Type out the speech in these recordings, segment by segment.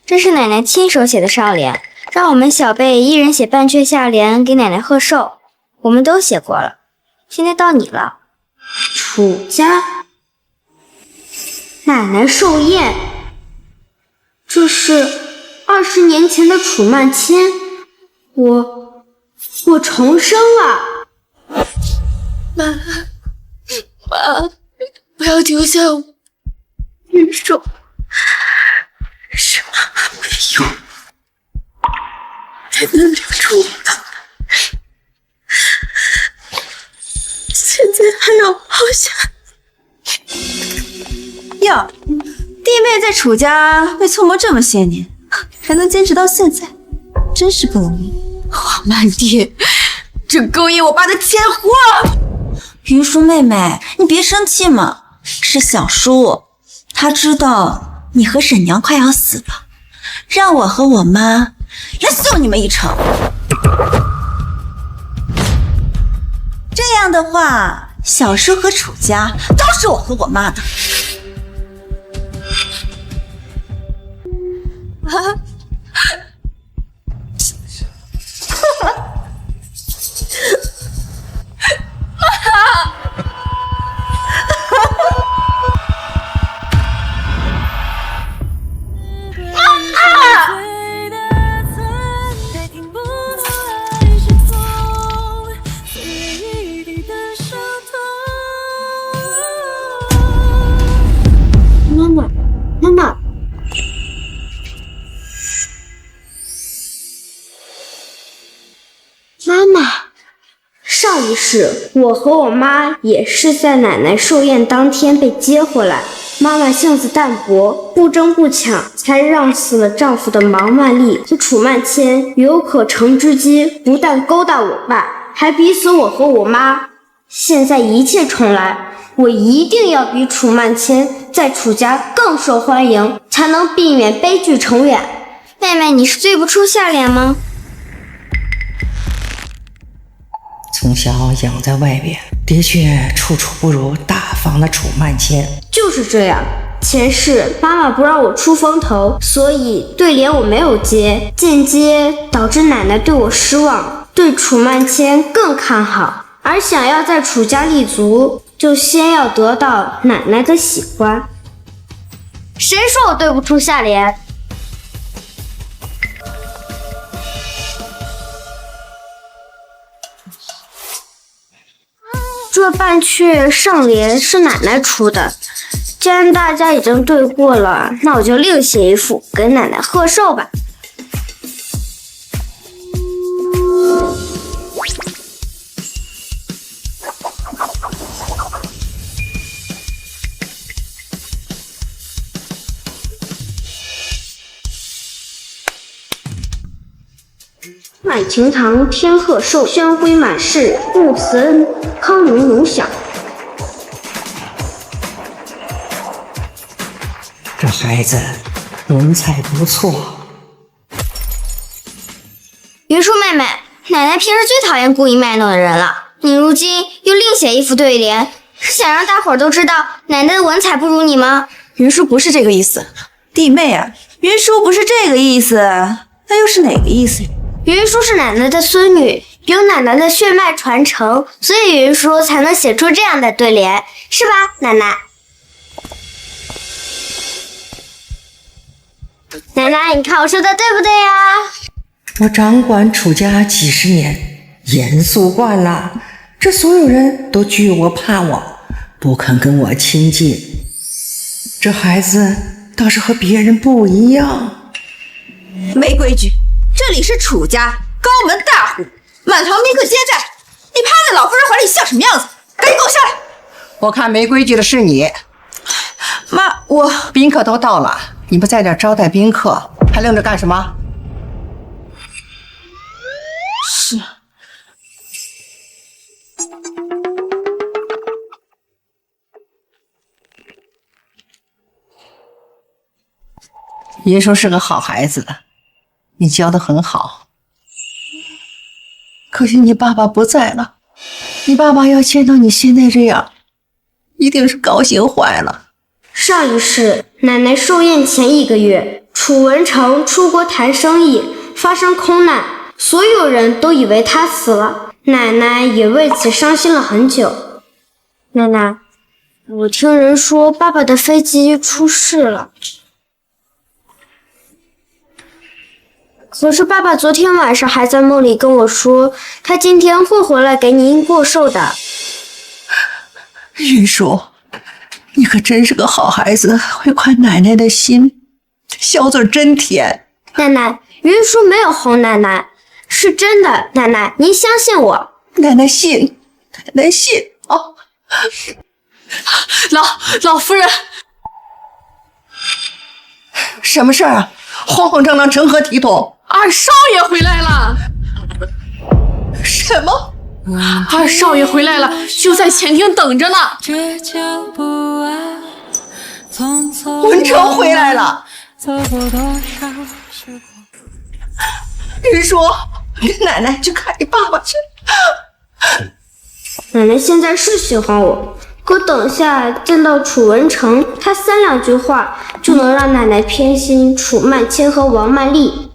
这是奶奶亲手写的上联，让我们小辈一人写半阙下联给奶奶贺寿。我们都写过了，现在到你了。楚家奶奶寿宴，这是20年前的楚曼千，我重生了。妈，不要丢下我。云舒，是妈妈没有，才能留住我的。现在还让我抛下哟，弟妹在楚家被搓磨这么些年，还能坚持到现在，真是不容易。皇曼弟，这勾引我爸的贱货！云舒妹妹，你别生气嘛，是小叔，他知道你和婶娘快要死了，让我和我妈来送你们一程。这样的话，小叔和楚家都是我和我妈的。妈妈，上一世我和我妈也是在奶奶寿宴当天被接回来。妈妈性子淡薄，不争不抢，才让死了丈夫的毛曼丽和楚曼千有可乘之机，不但勾搭我爸，还逼死我和我妈。现在一切重来，我一定要比楚曼千在楚家更受欢迎，才能避免悲剧重演。妹妹，你是对不出下联吗？从小养在外边，的确处处不如大方的楚曼千。就是这样，前世妈妈不让我出风头，所以对联我没有接，间接导致奶奶对我失望，对楚曼千更看好。而想要在楚家立足，就先要得到奶奶的喜欢。谁说我对不出下联？这半阙上联是奶奶出的，既然大家已经对过了，那我就另写一副给奶奶贺寿吧。满庭堂天贺寿，宣徽满室穆慈恩，康荣荣享。这孩子文采不错。云舒妹妹，奶奶平时最讨厌故意卖弄的人了，你如今又另写一副对联，是想让大伙儿都知道奶奶的文采不如你吗？云舒不是这个意思，弟妹啊，云舒不是这个意思，那又是哪个意思？云舒是奶奶的孙女，有奶奶的血脉传承，所以云舒才能写出这样的对联，是吧，奶奶？奶奶，你看我说的对不对呀？我掌管楚家几十年，严肃惯了，这所有人都惧我怕我，不肯跟我亲近。这孩子倒是和别人不一样。没规矩，这里是楚家，高门大户，满堂宾客皆在，你趴在老夫人怀里像什么样子？赶紧给我下来！我看没规矩的是你。妈，宾客都到了，你不在这招待宾客，还愣着干什么？是。云舒是个好孩子，你教得很好。可惜你爸爸不在了，你爸爸要见到你现在这样，一定是高兴坏了。上一世奶奶寿宴前1个月，楚文成出国谈生意，发生空难，所有人都以为他死了，奶奶也为此伤心了很久。奶奶，我听人说爸爸的飞机出事了。可是爸爸昨天晚上还在梦里跟我说，他今天会回来给您过寿的。云舒，你可真是个好孩子，会宽奶奶的心，小嘴真甜。奶奶，云舒没有哄奶奶，是真的。奶奶，您相信我。奶奶信，奶奶信哦。老夫人，什么事儿啊？慌慌张张，成何体统？二少爷回来了。什么？二少爷回来了，就在前厅等着呢。文成回来了。云舒，跟奶奶去看你爸爸去。奶奶现在是喜欢我，可等下见到楚文成，他3两句话就能让奶奶偏心楚曼谦和王曼丽。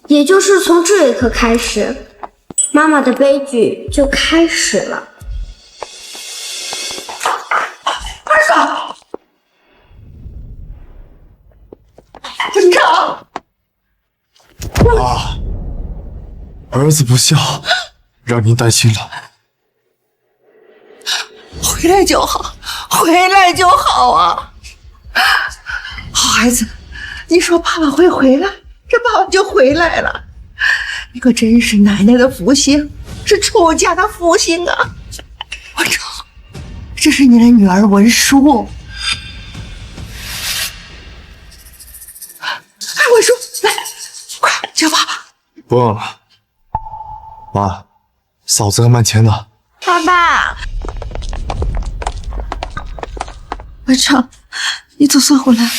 也就是从这一刻开始，妈妈的悲剧就开始了。二嫂，文成，啊，儿子不孝，让您担心了。回来就好，回来就好啊！好孩子，你说爸爸会回来，这爸爸就回来了。你可真是奶奶的福星，是楚家的福星啊！文成，这是你的女儿文舒。文舒，来，快叫爸爸。不用了，妈，嫂子和曼谦呢？爸爸，文成，你总算回来了。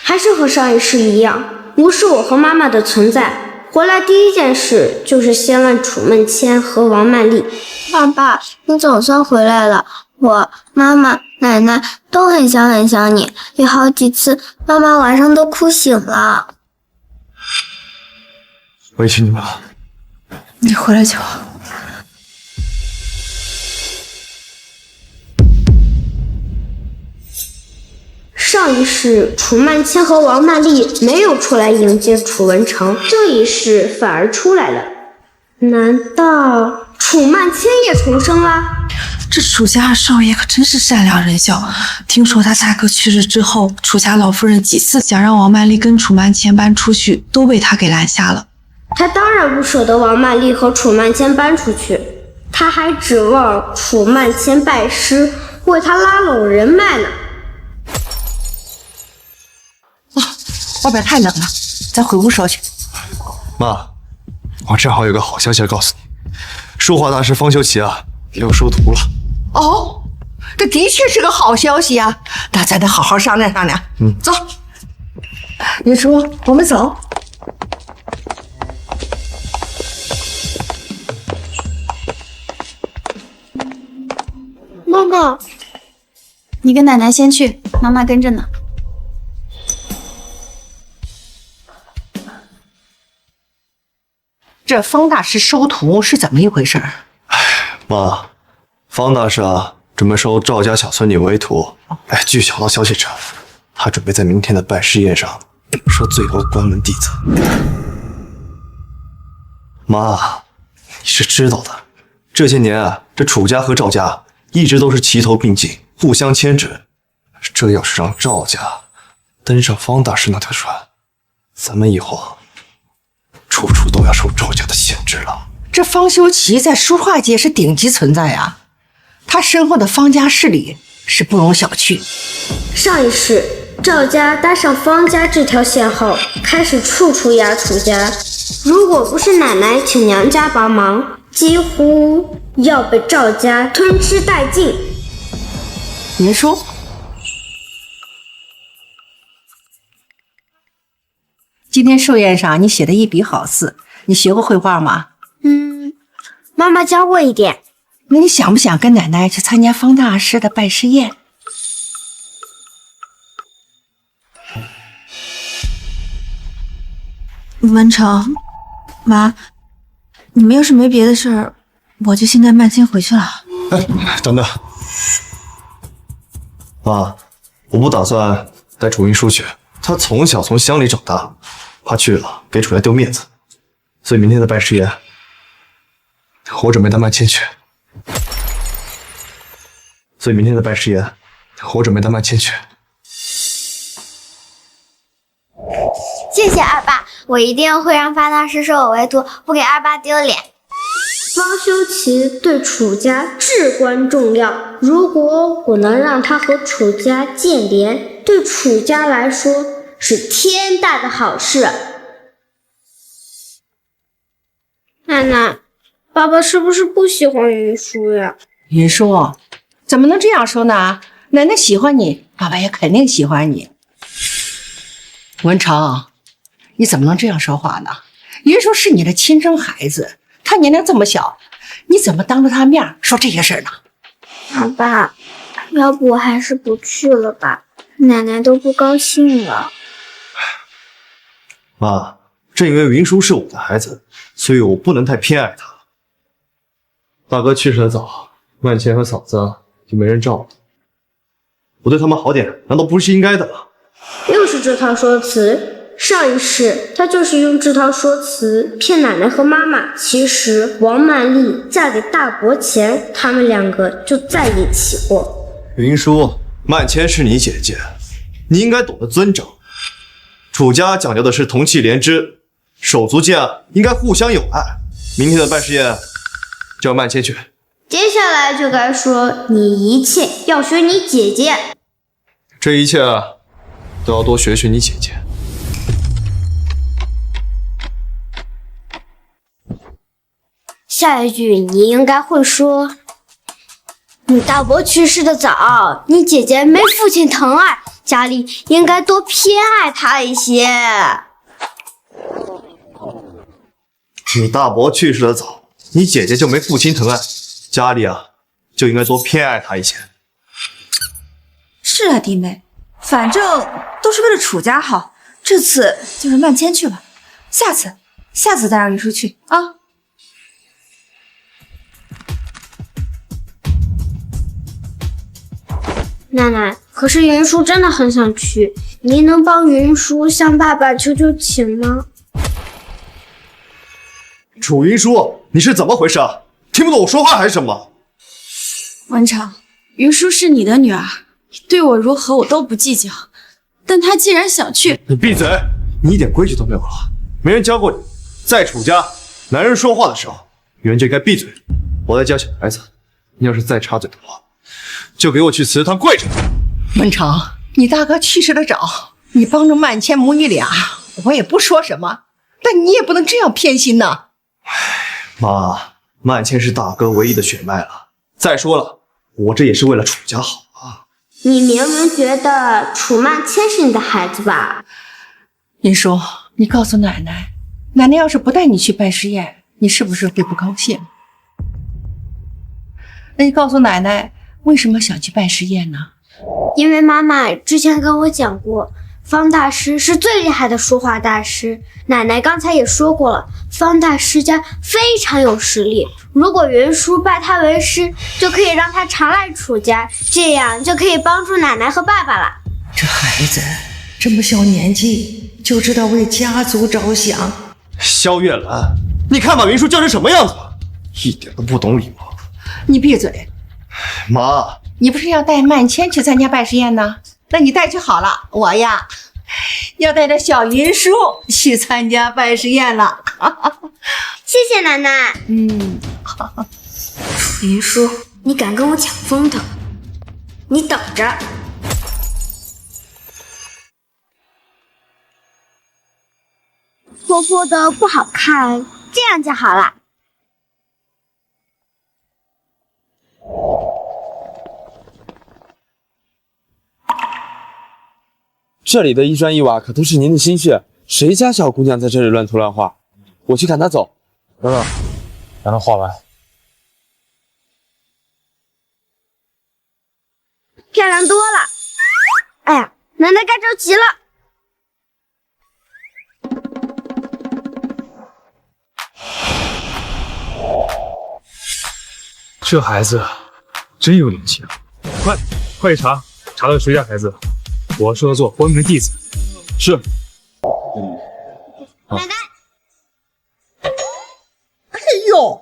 还是和上一世一样，无视我和妈妈的存在。回来第一件事就是先问楚曼谦和王曼丽。爸爸，你总算回来了，我、妈妈、奶奶都很想你，有好几次妈妈晚上都哭醒了。委屈你们了。你回来就好。上一世楚曼谦和王曼丽没有出来迎接楚文成，这一世反而出来了。难道楚曼谦也重生了？这楚家二少爷可真是善良仁孝。听说他大哥去世之后，楚家老夫人几次想让王曼丽跟楚曼谦搬出去，都被他给拦下了。他当然不舍得王曼丽和楚曼谦搬出去，他还指望楚曼谦拜师，为他拉拢人脉呢。外边太冷了，咱回屋说去。妈，我正好有个好消息要告诉你，书画大师方修齐啊，又收徒了。哦，这的确是个好消息啊！那咱得好好商量商量。走。云舒，我们走。妈妈，你跟奶奶先去，妈妈跟着呢。这方大师收徒是怎么一回事？妈，方大师啊，准备收赵家小孙女为徒。哎，据小道消息称，他准备在明天的拜师宴上收最后关门弟子。妈，你是知道的，这些年啊，这楚家和赵家一直都是齐头并进，互相牵制。这要是让赵家登上方大师那条船，咱们以后处处都要受赵家的限制了。这方修齐在书画界是顶级存在啊，他身后的方家势力是不容小觑。上一世赵家搭上方家这条线后，开始处处压楚家，如果不是奶奶请娘家帮忙，几乎要被赵家吞吃殆尽。云舒，今天寿宴上你写的一笔好字，你学过绘画吗？妈妈教过一点。那你想不想跟奶奶去参加方大师的拜师宴？文成，妈，你们要是没别的事儿，我就先带曼青回去了。哎，等等，妈，我不打算带楚云舒去，他从小从乡里长大，怕去了给楚家丢面子，所以明天的拜师宴，我准备带曼青去。谢谢二爸，我一定会让方大师收我为徒，不给二爸丢脸。方修齐对楚家至关重要，如果我能让他和楚家建联，对楚家来说是天大的好事。奶奶，爸爸是不是不喜欢云舒呀？云舒，怎么能这样说呢？奶奶喜欢你，爸爸也肯定喜欢你。文成，你怎么能这样说话呢？云舒是你的亲生孩子，他年龄这么小，你怎么当着他面说这些事呢？老爸，要不我还是不去了吧，奶奶都不高兴了。妈，正因为云舒是我的孩子，所以我不能太偏爱他。大哥去世的早，曼茜和嫂子就没人照顾，我对他们好点，难道不是应该的吗？又是这套说辞，上一世他就是用这套说辞骗奶奶和妈妈。其实王曼丽嫁给大伯前，他们两个就在一起过。云舒，曼茜是你姐姐，你应该懂得尊重。楚家讲究的是同气连枝，手足间应该互相友爱。明天的拜师宴，叫曼茜去。接下来就该说你一切要学你姐姐。这一切都要多学学你姐姐。下一句你应该会说，你大伯去世的早，你姐姐没父亲疼爱，家里应该多偏爱她一些。你大伯去世的早，你姐姐就没父亲疼爱，家里就应该多偏爱她一些。是啊，弟妹，反正都是为了楚家好，这次就让曼茜去吧，下次再让云舒去啊。奶奶，可是云舒真的很想去，您能帮云舒向爸爸求求情吗？楚云舒，你是怎么回事？听不懂我说话还是什么？文成，云舒是你的女儿，你对我如何我都不计较，但她既然想去，你闭嘴！你一点规矩都没有了，没人教过你，在楚家，男人说话的时候，女人就应该闭嘴。我在教小孩子，你要是再插嘴的话，就给我去祠堂跪着。文成，你大哥去世的早，你帮着曼茜母女俩，我也不说什么，但你也不能这样偏心呐。妈，曼茜是大哥唯一的血脉了。再说了，我这也是为了楚家好啊。你明明觉得楚曼茜是你的孩子吧？云舒，你告诉奶奶，奶奶要是不带你去拜师宴，你是不是会不高兴？那你告诉奶奶，为什么想去拜师宴呢？因为妈妈之前跟我讲过，方大师是最厉害的说话大师。奶奶刚才也说过了，方大师家非常有实力，如果云舒拜他为师，就可以让他常来楚家，这样就可以帮助奶奶和爸爸了。这孩子这么小年纪就知道为家族着想。萧月兰，你看把云舒教成什么样子了，一点都不懂礼貌。你闭嘴！妈，你不是要带曼茜去参加拜师宴呢？那你带去好了，我呀要带着小云舒去参加拜师宴了。谢谢奶奶。云舒，你敢跟我抢风头，你等着。婆婆的不好看，这样就好了。这里的一砖一瓦可都是您的心血，谁家小姑娘在这里乱涂乱画？我去赶她走。等等，让她画完。漂亮多了。哎呀，奶奶该着急了。这孩子真有灵气啊！快去查到是谁家孩子，我说要做光明的弟子。是。奶奶，哎呦，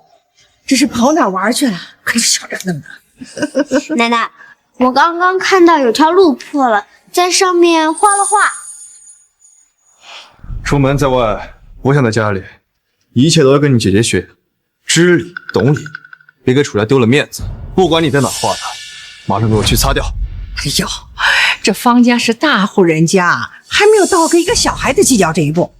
这是跑哪玩去了？可是小点子呢。奶奶，我刚刚看到有条路破了，在上面画了画。出门在外，不像在家里，一切都要跟你姐姐学，知理懂理，别给楚家丢了面子。不管你在哪画的，马上给我去擦掉。哎呦，这方家是大户人家，还没有到跟一个小孩子计较这一步。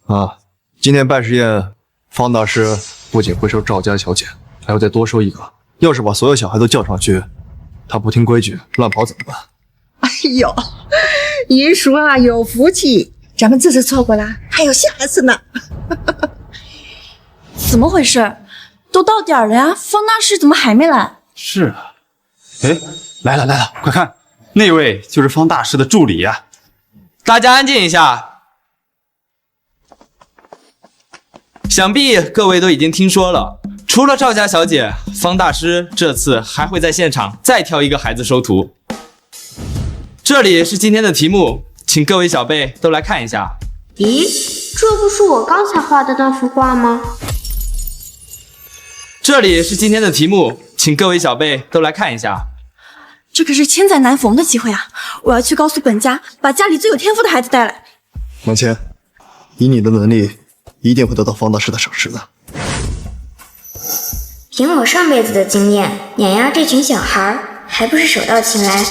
啊，今天拜师宴，方大师不仅会收赵家小姐，还要再多收一个。要是把所有小孩都叫上去，他不听规矩乱跑怎么办？哎呦，云叔啊，有福气，咱们这次错过了，还有下次呢。怎么回事？都到点了呀，方大师怎么还没来？是啊，哎，来了，快看，那位就是方大师的助理呀。大家安静一下。想必各位都已经听说了，除了赵家小姐，方大师这次还会在现场再挑一个孩子收徒。这里是今天的题目，请各位小辈都来看一下。咦，这不是我刚才画的那幅画吗？这里是今天的题目，请各位小辈都来看一下。这可是千载难逢的机会啊！我要去告诉本家，把家里最有天赋的孩子带来。王谦，以你的能力，一定会得到方大师的赏识的。凭我上辈子的经验，碾压这群小孩还不是手到擒来。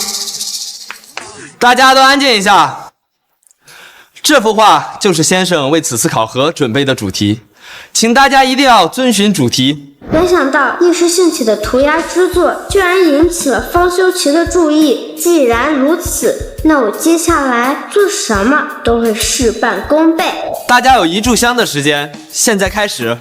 大家都安静一下。这幅画就是先生为此次考核准备的主题，请大家一定要遵循主题。没想到一时兴起的涂鸦之作，居然引起了方修齐的注意。既然如此，那我接下来做什么都会事半功倍。大家有1炷香的时间，现在开始。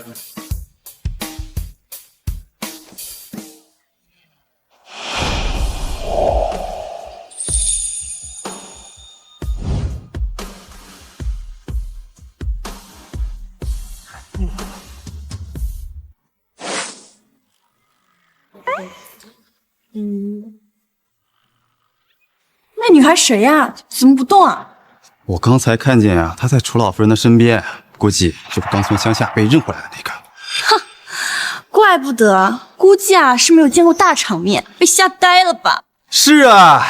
那女孩谁呀？怎么不动啊？我刚才看见啊，她在楚老夫人的身边，估计就是刚从乡下被认回来的那个。哼，怪不得，估计啊是没有见过大场面，被吓呆了吧？是啊，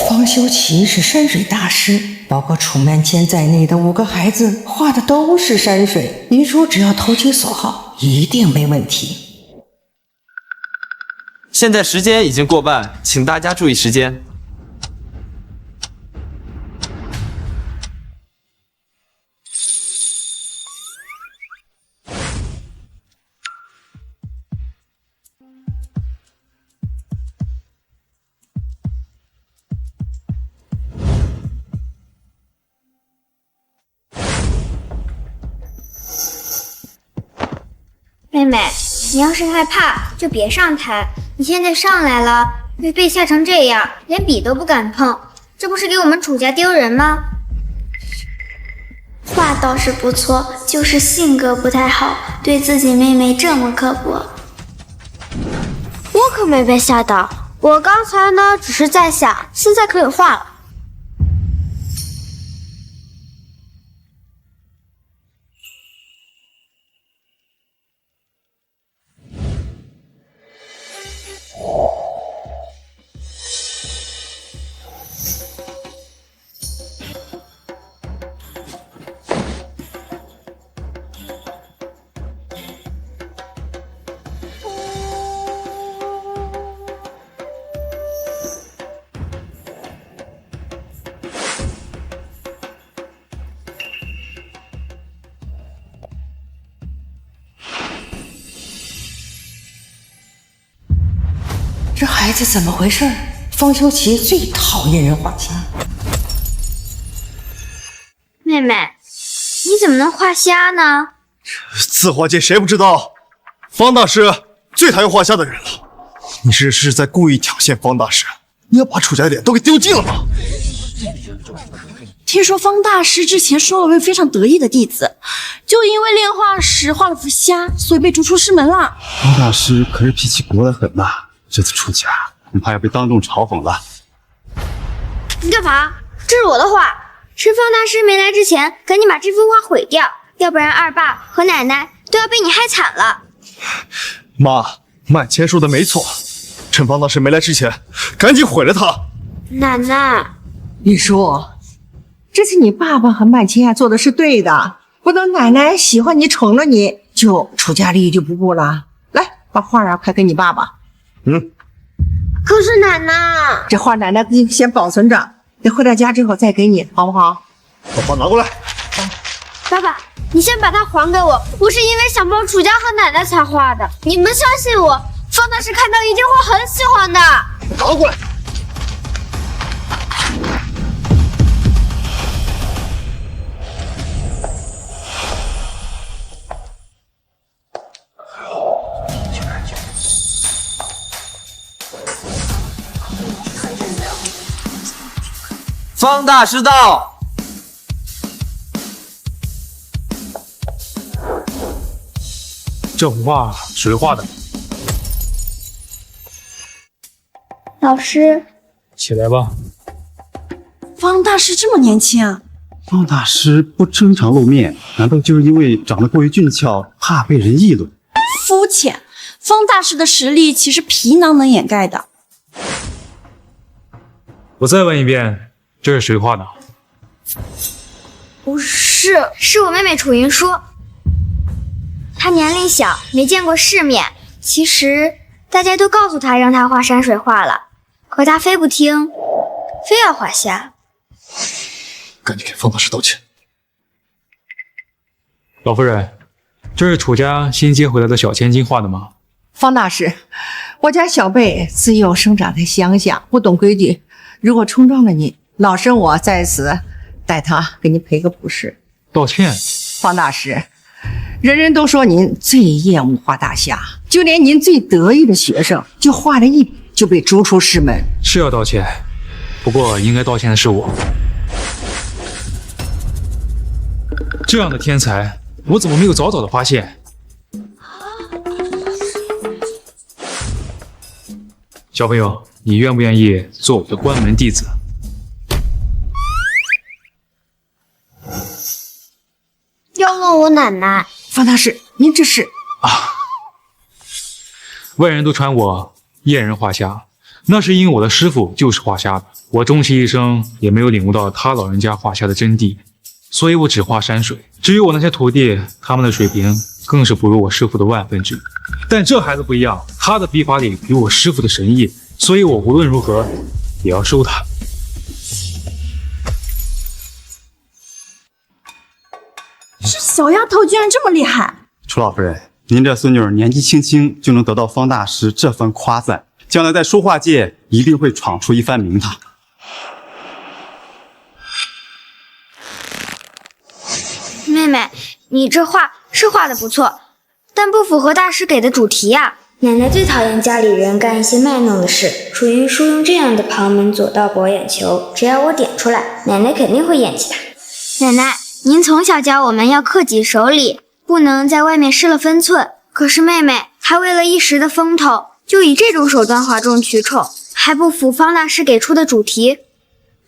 方修齐是山水大师，包括楚曼谦在内的5个孩子画的都是山水。你说只要投其所好，一定没问题。现在时间已经过半，请大家注意时间。妹妹，你要是害怕，就别上台。你现在上来了，被吓成这样，连笔都不敢碰，这不是给我们楚家丢人吗？画倒是不错，就是性格不太好，对自己妹妹这么刻薄。我可没被吓到，我刚才呢只是在想，现在可以画了。这孩子怎么回事？方修齐最讨厌人画瞎。妹妹，你怎么能画瞎呢？字画界谁不知道，方大师最讨厌画瞎的人了。你这是在故意挑衅方大师？你要把楚家的脸都给丢尽了吗？听说方大师之前收了位非常得意的弟子，就因为炼化时画了幅虾，所以被逐出师门了。方大师可是脾气国得很呐，这次出家恐怕要被当众嘲讽了。你干嘛？这是我的画，是方大师没来之前，赶紧把这幅画毁掉，要不然二爸和奶奶都要被你害惨了。妈，满谦说的没错，趁方大师没来之前，赶紧毁了他。奶奶，玉书，这次你爸爸和曼青做的是对的，不等奶奶喜欢你、宠了你，就出家立就不顾了。来，把画快给你爸爸。可是奶奶，这画奶奶给你先保存着，等回到家之后再给你，好不好？把画拿过来。爸爸，你先把它还给我，我是因为想帮楚家和奶奶才画的，你们相信我，方大师看到一定会很喜欢的。拿过来。方大师到。这幅画谁画的？老师，起来吧。方大师这么年轻啊？方大师不经常露面，难道就是因为长得过于俊俏，怕被人议论？肤浅，方大师的实力岂是皮囊能掩盖的？我再问一遍，这是谁画的？不是，是我妹妹楚云舒。她年龄小，没见过世面。其实大家都告诉她让她画山水画了，可她非不听，非要画虾。赶紧给方大师道歉。老夫人，这是楚家新接回来的小千金画的吗？方大师，我家小贝自幼生长在乡下，不懂规矩，如果冲撞了你，老身我在此代他给您赔个不是。道歉。方大师，人人都说您最厌恶画大虾，就连您最得意的学生，就画了一笔就被逐出师门。是要道歉，不过应该道歉的是我。这样的天才，我怎么没有早早的发现？小朋友，你愿不愿意做我的关门弟子？要问我奶奶。方大师，您这是外人都传我厌人画虾，那是因为我的师傅就是画虾的，我终其一生也没有领悟到他老人家画虾的真谛，所以我只画山水。至于我那些徒弟，他们的水平更是不如我师傅的万分之一。但这孩子不一样，他的笔法里有我师傅的神意，所以我无论如何也要收他。这小丫头居然这么厉害！楚老夫人，您这孙女年纪轻轻就能得到方大师这番夸赞，将来在书画界一定会闯出一番名堂。妹妹，你这画是画的不错，但不符合大师给的主题呀。奶奶最讨厌家里人干一些卖弄的事，楚云舒用这样的旁门左道博眼球，只要我点出来，奶奶肯定会厌弃他。奶奶，您从小教我们要恪己守礼，不能在外面失了分寸。可是妹妹还为了一时的风头，就以这种手段哗众取宠，还不符方大师给出的主题，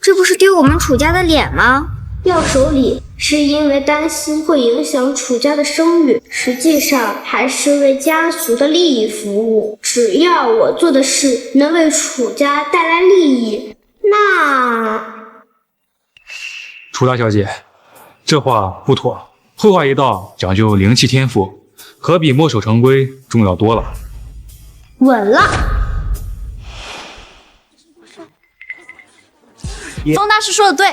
这不是丢我们楚家的脸吗？要守礼是因为担心会影响楚家的声誉，实际上还是为家族的利益服务。只要我做的事能为楚家带来利益，那……楚大小姐，这话不妥。绘画一道讲究灵气天赋，可比墨守成规重要多了。稳了。方大师说的对，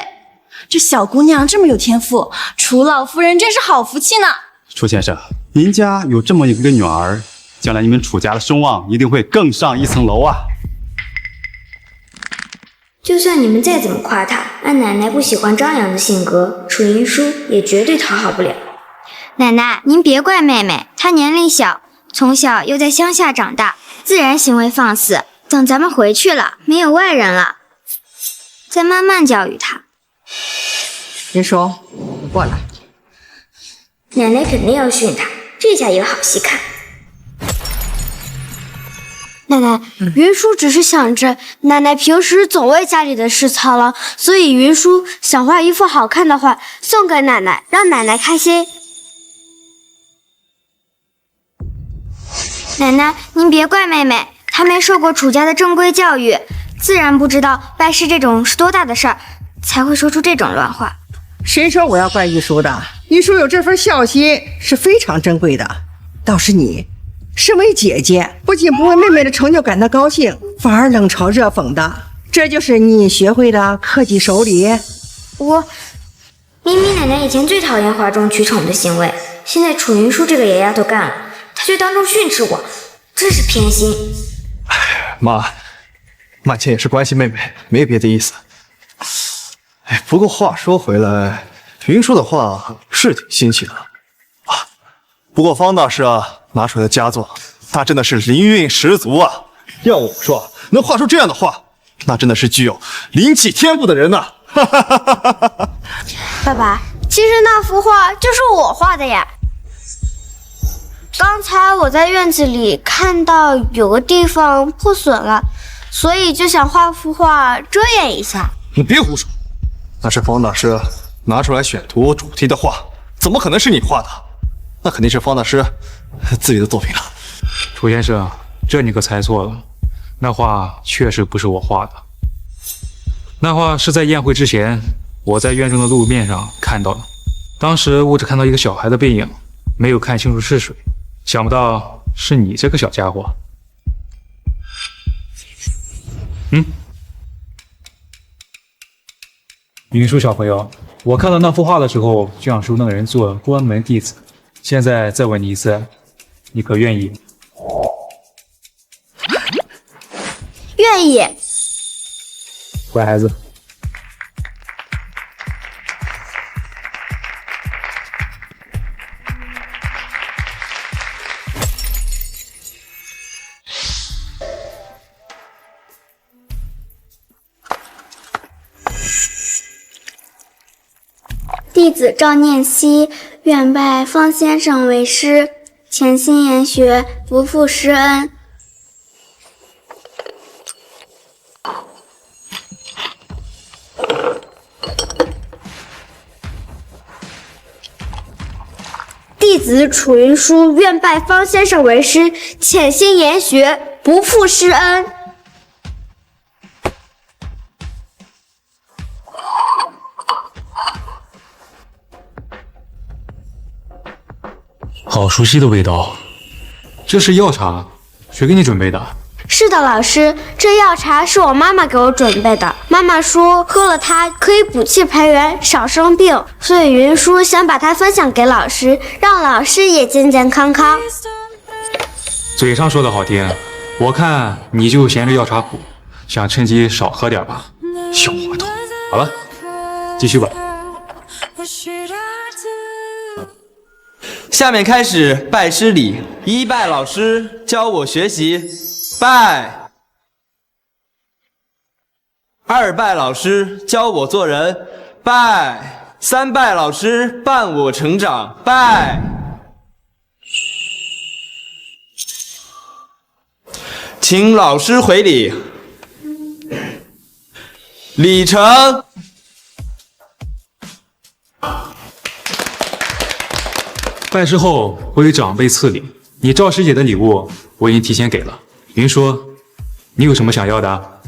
这小姑娘这么有天赋，楚老夫人真是好福气呢。楚先生，您家有这么一个女儿，将来你们楚家的声望一定会更上一层楼啊！就算你们再怎么夸她，按奶奶不喜欢张扬的性格，楚云舒也绝对讨好不了。奶奶，您别怪妹妹，她年龄小，从小又在乡下长大，自然行为放肆。等咱们回去了，没有外人了，再慢慢教育她。云舒，你过来。奶奶肯定要训他，这下有好戏看。奶奶，云舒只是想着奶奶平时总为家里的事操劳，所以云舒想画一幅好看的画送给奶奶，让奶奶开心。奶奶，您别怪妹妹，她没受过楚家的正规教育，自然不知道拜师这种是多大的事儿，才会说出这种乱话。谁说我要怪玉书的？玉书有这份孝心是非常珍贵的。倒是你，身为姐姐，不仅不为妹妹的成就感到高兴，反而冷嘲热讽的，这就是你学会的克己守礼。明明奶奶以前最讨厌哗众取宠的行为，现在楚云舒这个野丫头干了，她却当众训斥我，真是偏心。妈，曼倩也是关心妹妹，没别的意思。不过话说回来，云舒的话是挺新奇的啊。不过方大师拿出来的佳作，那真的是灵韵十足啊！要我说，能画出这样的画，那真的是具有灵气天赋的人呐！爸爸，其实那幅画就是我画的呀。刚才我在院子里看到有个地方破损了，所以就想画幅画遮掩一下。你别胡说，那是方大师拿出来选图主题的画，怎么可能是你画的？那肯定是方大师自己的作品了。楚先生，这你可猜错了，那画确实不是我画的。那画是在宴会之前，我在院中的路面上看到的。当时我只看到一个小孩的背影，没有看清楚是谁。想不到是你这个小家伙。云舒小朋友，我看到那幅画的时候就想收那个人做关门弟子，现在再问你一次，你可愿意？愿意。乖孩子。弟子赵念熙愿拜方先生为师，潜心研学，不负师恩。弟子楚云舒愿拜方先生为师，潜心研学，不负师恩。好熟悉的味道，这是药茶，谁给你准备的？是的，老师，这药茶是我妈妈给我准备的。妈妈说喝了它可以补气培元，少生病，所以云舒想把它分享给老师，让老师也健健康康。嘴上说的好听，我看你就嫌这药茶苦，想趁机少喝点吧。小滑头。好了，继续吧。下面开始拜师礼，一拜老师教我学习，拜；二拜老师教我做人，拜；三拜老师伴我成长，拜。请老师回礼，礼成。拜师后会有长辈赐礼，你赵师姐的礼物我已经提前给了。云舒，你有什么想要的？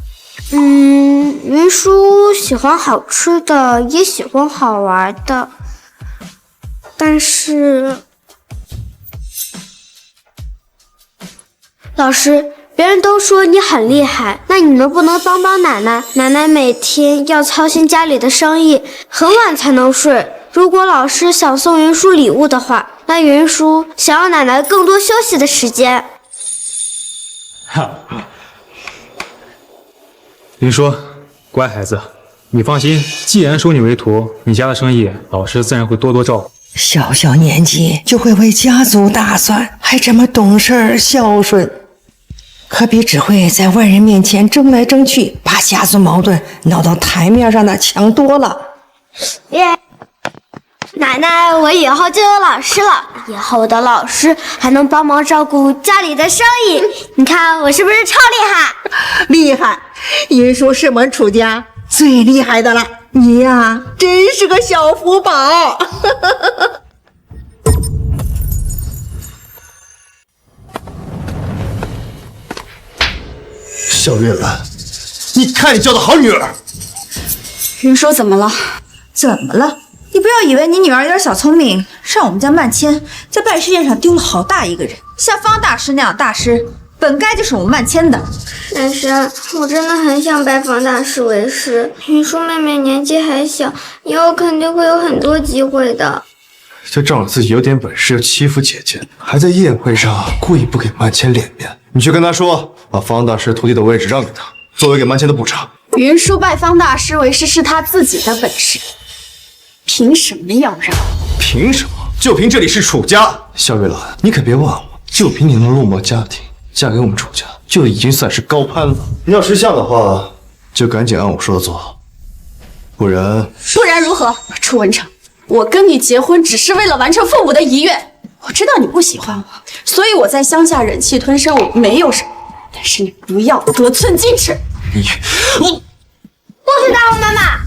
云舒喜欢好吃的，也喜欢好玩的，但是老师，别人都说你很厉害，那你能不能帮帮奶奶？奶奶每天要操心家里的生意，很晚才能睡。如果老师想送云舒礼物的话，那云舒想要奶奶更多休息的时间。云舒，乖孩子，你放心，既然收你为徒，你家的生意老师自然会多多照顾。小小年纪就会为家族打算，还这么懂事孝顺，可比只会在外人面前争来争去，把家族矛盾闹到台面上的强多了。奶奶奶，我以后就有老师了，以后的老师还能帮忙照顾家里的生意。你看我是不是超厉害？厉害！云舒是我们楚家最厉害的了，你呀，真是个小福宝。小月兰，你看你交的好女儿。云舒怎么了？怎么了？你不要以为你女儿有点小聪明，上我们家曼千在拜师宴上丢了好大一个人，像方大师那样大师，本该就是我们曼千的。珊珊，我真的很想拜方大师为师。云舒妹妹年纪还小，以后肯定会有很多机会的。就仗着自己有点本事，又欺负姐姐，还在宴会上故意不给曼千脸面。你去跟他说，把方大师徒弟的位置让给他，作为给曼千的补偿。云舒拜方大师为师是他自己的本事，凭什么要让？凭什么？就凭这里是楚家。萧月兰，你可别忘了，就凭你那落寞家庭，嫁给我们楚家就已经算是高攀了。你要识相的话，就赶紧按我说的做，不然如何？楚文成，我跟你结婚只是为了完成父母的遗愿。我知道你不喜欢我，所以我在乡下忍气吞声，我没有什么。但是你不要得寸进尺。不许打我妈妈！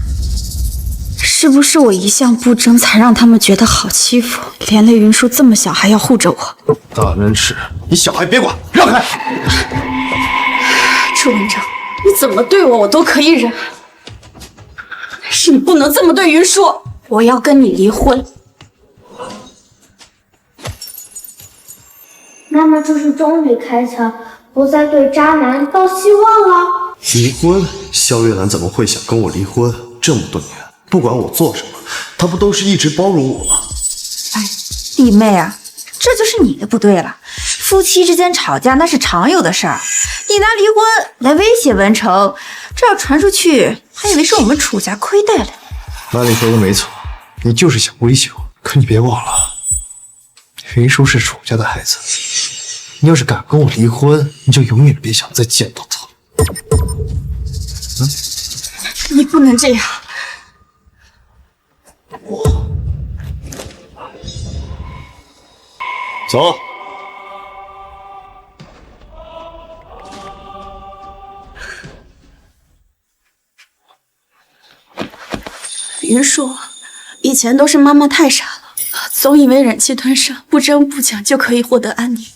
是不是我一向不争，才让他们觉得好欺负？连累云舒这么小还要护着我。大人耻，你小孩别管，让开！楚文成，你怎么对我，我都可以忍，但是你不能这么对云舒。我要跟你离婚。妈妈这是终于开窍，不再对渣男抱希望了。离婚？萧月兰怎么会想跟我离婚？这么多年，不管我做什么，她不都是一直包容我吗？哎，弟妹啊，这就是你的不对了。夫妻之间吵架那是常有的事儿，你拿离婚来威胁文成，这要传出去，还以为是我们楚家亏待了你。那你说的没错，你就是想威胁我。可你别忘了，云舒是楚家的孩子，你要是敢跟我离婚，你就永远别想再见到他。你不能这样。走。云舒，以前都是妈妈太傻了，总以为忍气吞声、不争不抢就可以获得安宁。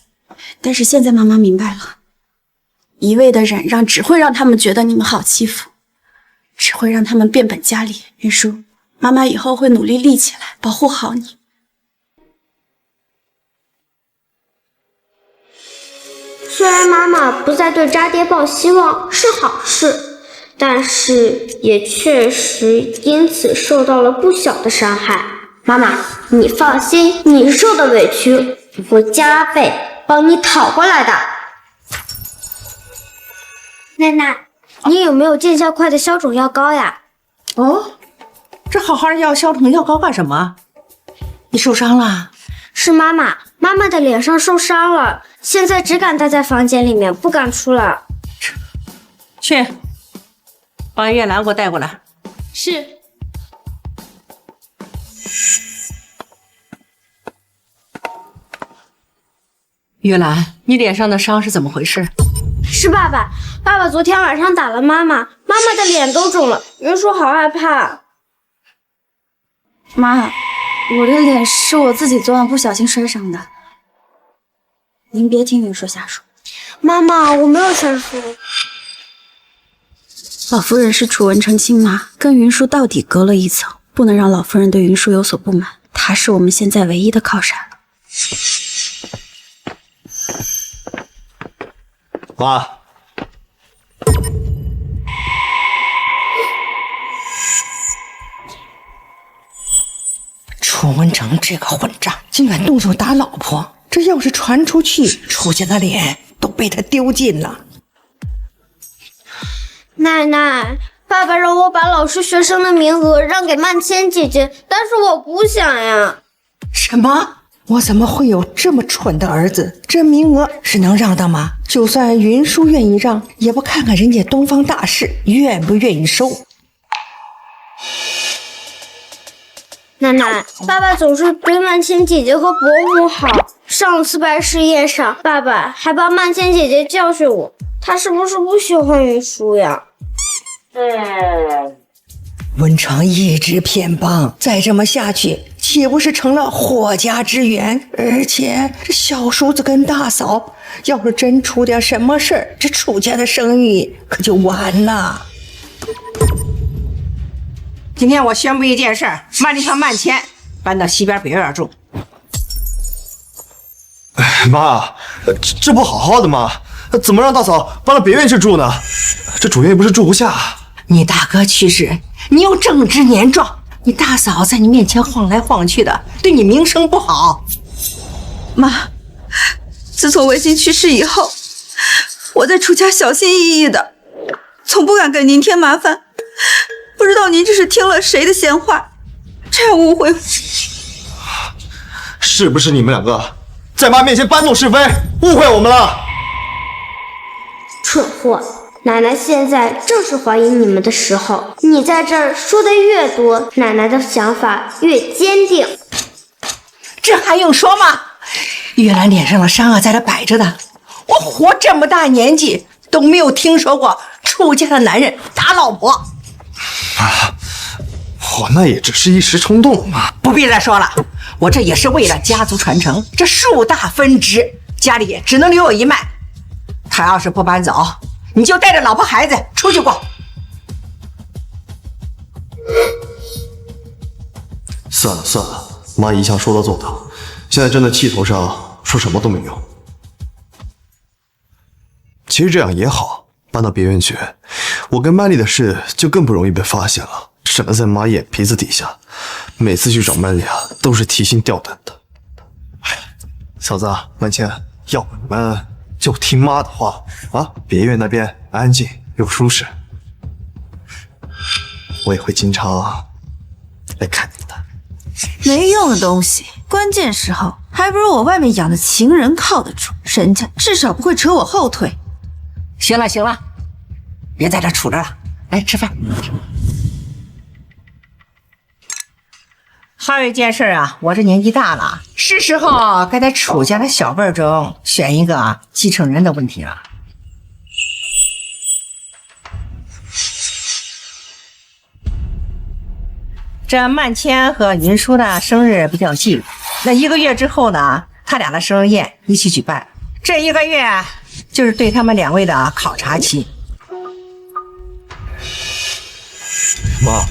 但是现在妈妈明白了，一味的忍让只会让他们觉得你们好欺负，只会让他们变本加厉。云舒，妈妈以后会努力立起来，保护好你。虽然妈妈不再对渣爹抱希望是好事，但是也确实因此受到了不小的伤害。妈妈，你放心，你受的委屈我会加倍帮你讨回来的。奶奶，你有没有见效快的消肿药膏呀？哦，这好好的要消肿药膏干什么？你受伤了？是妈妈的脸上受伤了，现在只敢待在房间里面，不敢出来。去，把月兰给我带过来。是。月兰，你脸上的伤是怎么回事？是爸爸昨天晚上打了妈妈的脸都肿了，云舒好害怕。妈，我的脸是我自己昨晚不小心摔伤的，您别听云舒瞎说。妈妈，我没有瞎说。老夫人是楚文成亲妈，跟云舒到底隔了一层，不能让老夫人对云舒有所不满。她是我们现在唯一的靠山。妈，楚文成这个混账，竟敢动手打老婆，这要是传出去，楚家的脸都被他丢尽了。奶奶，爸爸让我把老师学生的名额让给曼千姐姐，但是我不想呀。什么？我怎么会有这么蠢的儿子？这名额是能让的吗？就算云舒愿意让，也不看看人家东方大士愿不愿意收。奶奶，爸爸总是对曼千姐姐和伯母好。上次拜师宴上，爸爸还帮曼千姐姐教训我，他是不是不喜欢云舒呀？文成一直偏帮，再这么下去，岂不是成了霍家之源？而且这小叔子跟大嫂，要是真出点什么事儿，这楚家的生意可就完了。今天我宣布一件事，曼丽和曼千搬到西边北院住。妈，这不好好的吗？怎么让大嫂搬到别院去住呢？这主院又不是住不下。你大哥去世，你又正值年壮，你大嫂在你面前晃来晃去的，对你名声不好。妈，自从文心去世以后，我在楚家小心翼翼的，从不敢给您添麻烦。不知道您这是听了谁的闲话，这样误会。是不是你们两个在妈面前搬弄是非，误会我们了？蠢货！奶奶现在正是怀疑你们的时候，你在这儿说的越多，奶奶的想法越坚定。这还用说吗？玉兰脸上的伤啊，在这摆着的。我活这么大年纪都没有听说过楚家的男人打老婆。我那也只是一时冲动嘛。不必再说了，我这也是为了家族传承，这树大分支，家里只能留有一脉。他要是不搬走，你就带着老婆孩子出去过。算了算了，妈一向说到做到，现在真的气头上，说什么都没用。其实这样也好，搬到别院去，我跟曼丽的事就更不容易被发现了，省得在妈眼皮子底下，每次去找曼丽啊，都是提心吊胆的。哎，嫂子曼倩，要不你们就听妈的话啊，别院那边安静又舒适，我也会经常来看你的。没用的东西，关键时候还不如我外面养的情人靠得住，人家至少不会扯我后腿。行了行了，别在这杵着了，来吃饭。还有一件事啊，我这年纪大了，是时候该在楚家的小辈儿中选一个继承人的问题了。这曼千和云舒的生日比较近，那1个月之后呢，他俩的生日宴一起举办。这1个月就是对他们2位的考察期。妈，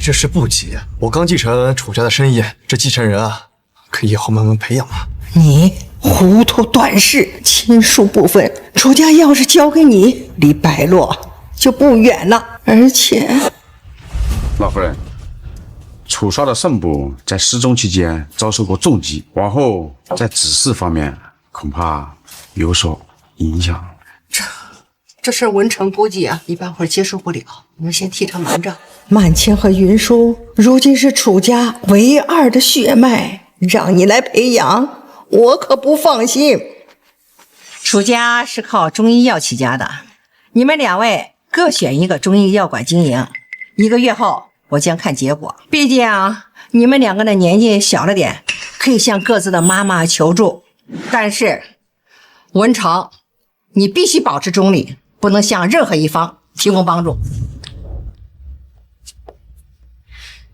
这事不急，我刚继承楚家的生意，这继承人啊，可以以后慢慢培养嘛。你糊涂短视，亲疏不分，楚家要是交给你，离败落就不远了。而且，老夫人，楚少的肾部在失踪期间遭受过重击，往后在指示方面恐怕有所影响。这事文成估计啊，一般会接受不了，你们先替他瞒着。曼千和云舒如今是楚家唯二的血脉，让你来培养，我可不放心。楚家是靠中医药起家的，你们2位各选一个中医药馆经营，1个月后我将看结果。毕竟你们2个的年纪小了点，可以向各自的妈妈求助，但是文成，你必须保持中立，不能向任何一方提供帮助。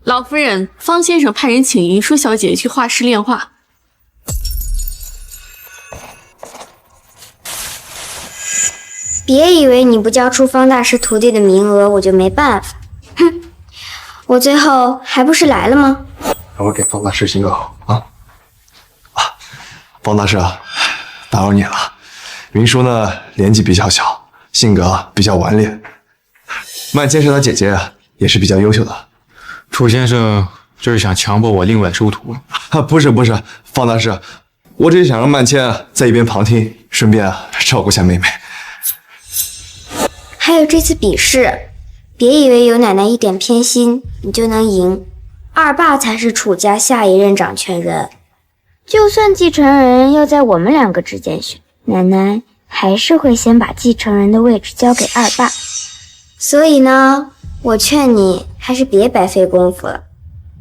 老夫人，方先生派人请云舒小姐去画室炼画。别以为你不交出方大师徒弟的名额，我就没办法。哼，我最后还不是来了吗？我给方大师行个好啊！方大师啊，打扰你了。云舒呢，年纪比较小，性格比较顽劣。曼千是他姐姐，也是比较优秀的。楚先生这是想强迫我另外收徒？不是，方大师，我只是想让曼千在一边旁听，顺便照顾下妹妹。还有这次比试，别以为有奶奶一点偏心，你就能赢。二爸才是楚家下一任掌权人，就算继承人要在我们2个之间选，奶奶还是会先把继承人的位置交给二爸。所以呢，我劝你还是别白费功夫了。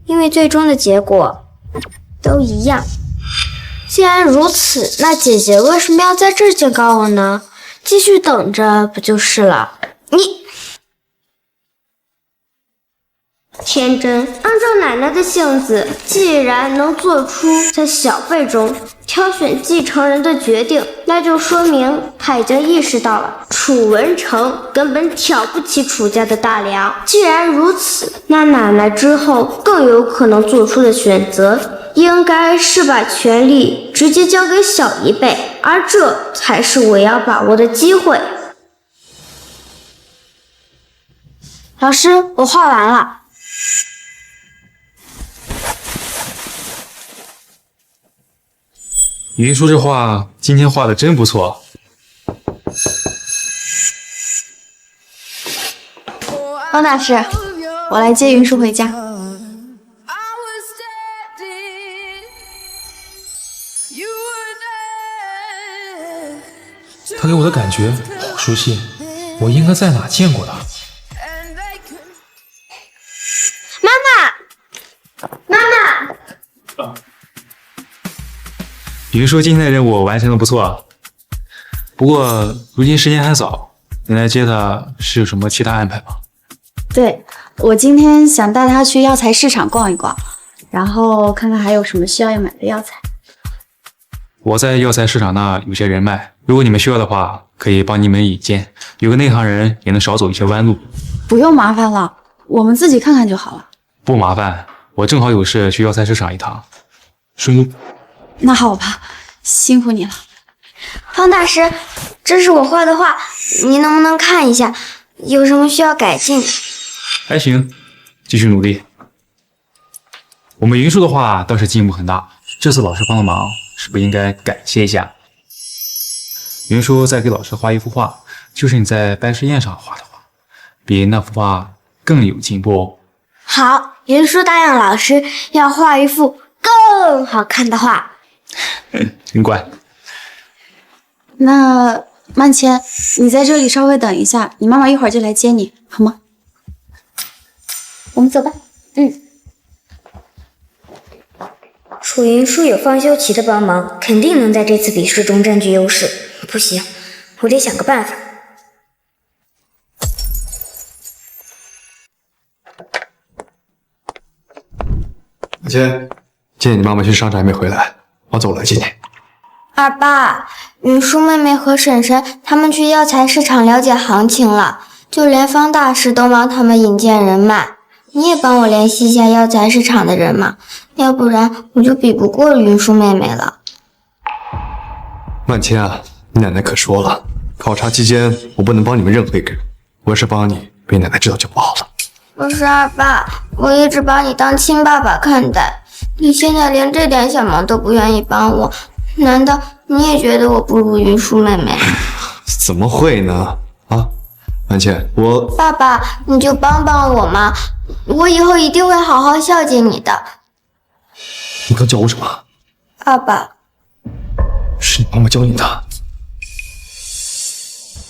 因为最终的结果都一样。既然如此，那姐姐为什么要在这儿警告我呢？继续等着不就是了？你天真，按照奶奶的性子，既然能做出在小辈中挑选继承人的决定，那就说明她已经意识到了楚文成根本挑不起楚家的大梁。既然如此，那奶奶之后更有可能做出的选择，应该是把权力直接交给小一辈，而这才是我要把握的机会。老师，我画完了。云舒这画今天画的真不错。方大师，我来接云舒回家。他给我的感觉好熟悉，我应该在哪见过他？妈妈！云舒今天的任务完成的不错，不过如今时间还早，你来接他是有什么其他安排吗？对，我今天想带他去药材市场逛一逛，然后看看还有什么需要买的药材。我在药材市场那有些人脉，如果你们需要的话，可以帮你们引荐，有个内行人也能少走一些弯路。不用麻烦了，我们自己看看就好了。不麻烦，我正好有事去药材市场一趟，顺路。那好吧，辛苦你了。方大师，这是我画的画，你能不能看一下，有什么需要改进的？还行，继续努力。我们云舒的画倒是进步很大，这次老师帮的忙，是不是应该感谢一下？云舒在给老师画一幅画，就是你在拜师宴上画的画，比那幅画更有进步哦。好，云舒答应老师要画一幅更好看的画。真乖。那曼倩，你在这里稍微等一下，你妈妈一会儿就来接你，好吗？我们走吧。楚云舒有方修齐的帮忙，肯定能在这次比试中占据优势。不行，我得想个办法。阿谦，今天你妈妈去商场还没回来，我走了接你。二爸，云舒妹妹和婶婶他们去药材市场了解行情了，就连方大师都帮他们引荐人脉。你也帮我联系一下药材市场的人嘛，要不然我就比不过云舒妹妹了。曼倩啊，你奶奶可说了，考察期间我不能帮你们任何一个人，我要是帮你，被奶奶知道就不好了。不是二爸，我一直把你当亲爸爸看待，你现在连这点小忙都不愿意帮我，难道你也觉得我不如云舒妹妹？怎么会呢？啊，曼倩，爸爸，你就帮帮我嘛，我以后一定会好好孝敬你的。你刚叫我什么？爸爸。是你妈妈教你的。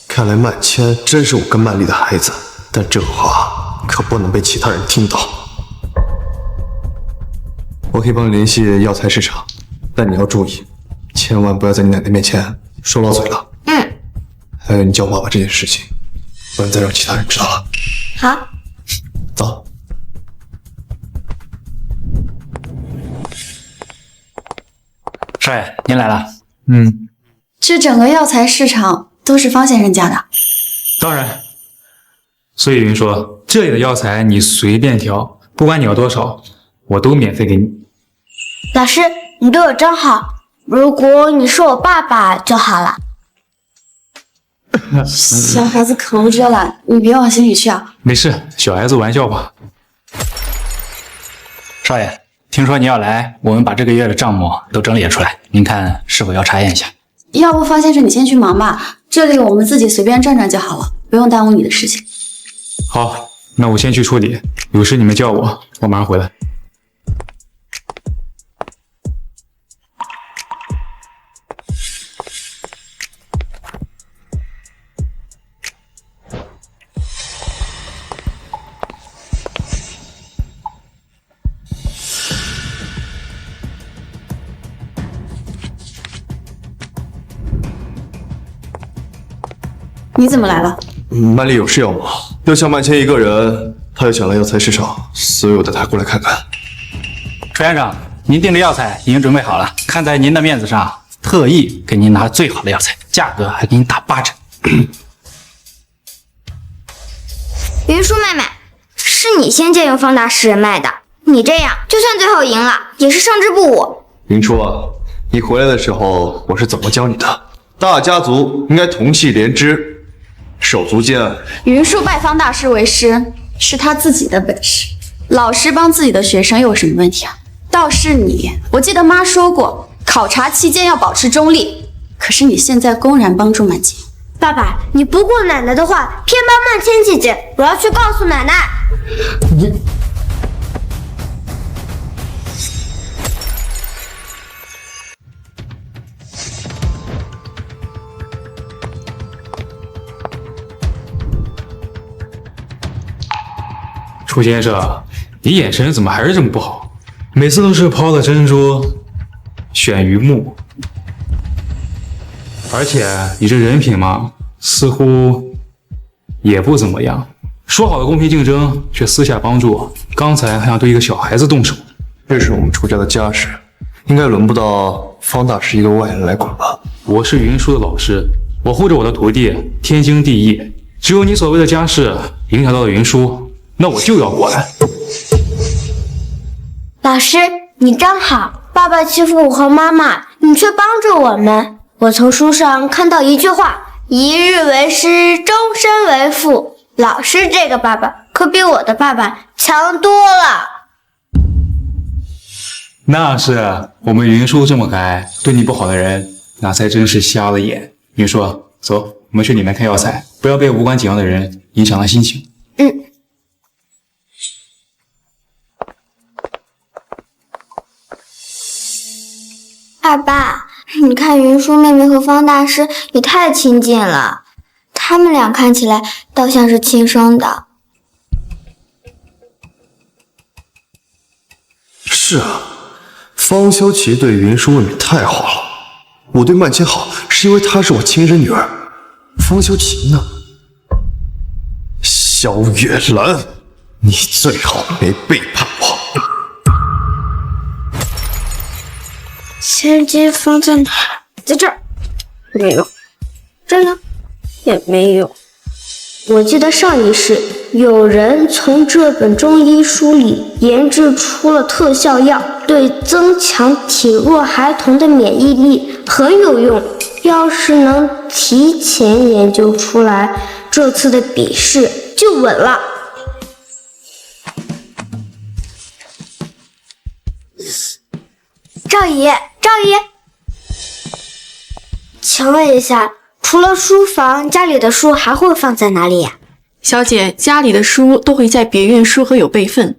看来曼倩真是我跟曼丽的孩子，但这话可不能被其他人听到。我可以帮你联系药材市场，但你要注意，千万不要在你奶奶面前说漏嘴了。还有你叫我爸爸这件事情，不能再让其他人知道了。好，走。少爷，您来了。这整个药材市场都是方先生家的。当然。所以云说，这里的药材你随便挑，不管你要多少，我都免费给你。老师，你对我真好，如果你是我爸爸就好了。小孩子口无遮拦，你别往心里去啊。没事，小孩子玩笑吧。少爷，听说您要来，我们把这个月的账目都整理出来，您看是否要查验一下？要不方先生你先去忙吧，这里我们自己随便转转就好了，不用耽误你的事情。好，那我先去处理，有事你们叫我，我马上回来。你怎么来了？曼丽有事要忙，要像曼千一个人，她又想来药材市场，所以我带她过来看看。楚先生，您订的药材已经准备好了，看在您的面子上，特意给您拿最好的药材，价格还给您打8折。云舒妹妹，是你先借用方大师人脉的，你这样就算最后赢了，也是胜之不武。云舒啊，你回来的时候我是怎么教你的？大家族应该同气连枝，手足间。云舒拜方大师为师是他自己的本事，老师帮自己的学生又有什么问题啊？倒是你，我记得妈说过，考察期间要保持中立，可是你现在公然帮助曼千。爸爸，你不顾奶奶的话，偏帮曼千姐姐，我要去告诉奶奶。楚先生，你眼神怎么还是这么不好？每次都是抛了珍珠，选榆木，而且你这人品嘛，似乎也不怎么样。说好的公平竞争，却私下帮助，刚才还想对一个小孩子动手。这是我们楚家的家事，应该轮不到方大师一个外人来管吧？我是云舒的老师，我护着我的徒弟，天经地义。只有你所谓的家事影响到了云舒，那我就要管。老师，你真好，爸爸欺负我和妈妈，你却帮助我们。我从书上看到一句话：一日为师，终身为父。老师这个爸爸可比我的爸爸强多了。那是我们云舒这么可爱，对你不好的人，那才真是瞎了眼。云舒，走，我们去里面看药材，不要被无关紧要的人影响了心情。爸爸，你看云舒妹妹和方大师也太亲近了，他们俩看起来倒像是亲生的。是啊，方萧琪对云舒妹妹太好了。我对曼千好，是因为她是我亲生女儿。方萧琪呢？萧月兰，你最好别背叛我。千金放在哪？在这儿，没有。这呢，也没有。我记得上一世有人从这本中医书里研制出了特效药，对增强体弱孩童的免疫力很有用。要是能提前研究出来，这次的比试就稳了。赵姨，请问一下，除了书房，家里的书还会放在哪里呀？小姐，家里的书都会在别院书盒有备份。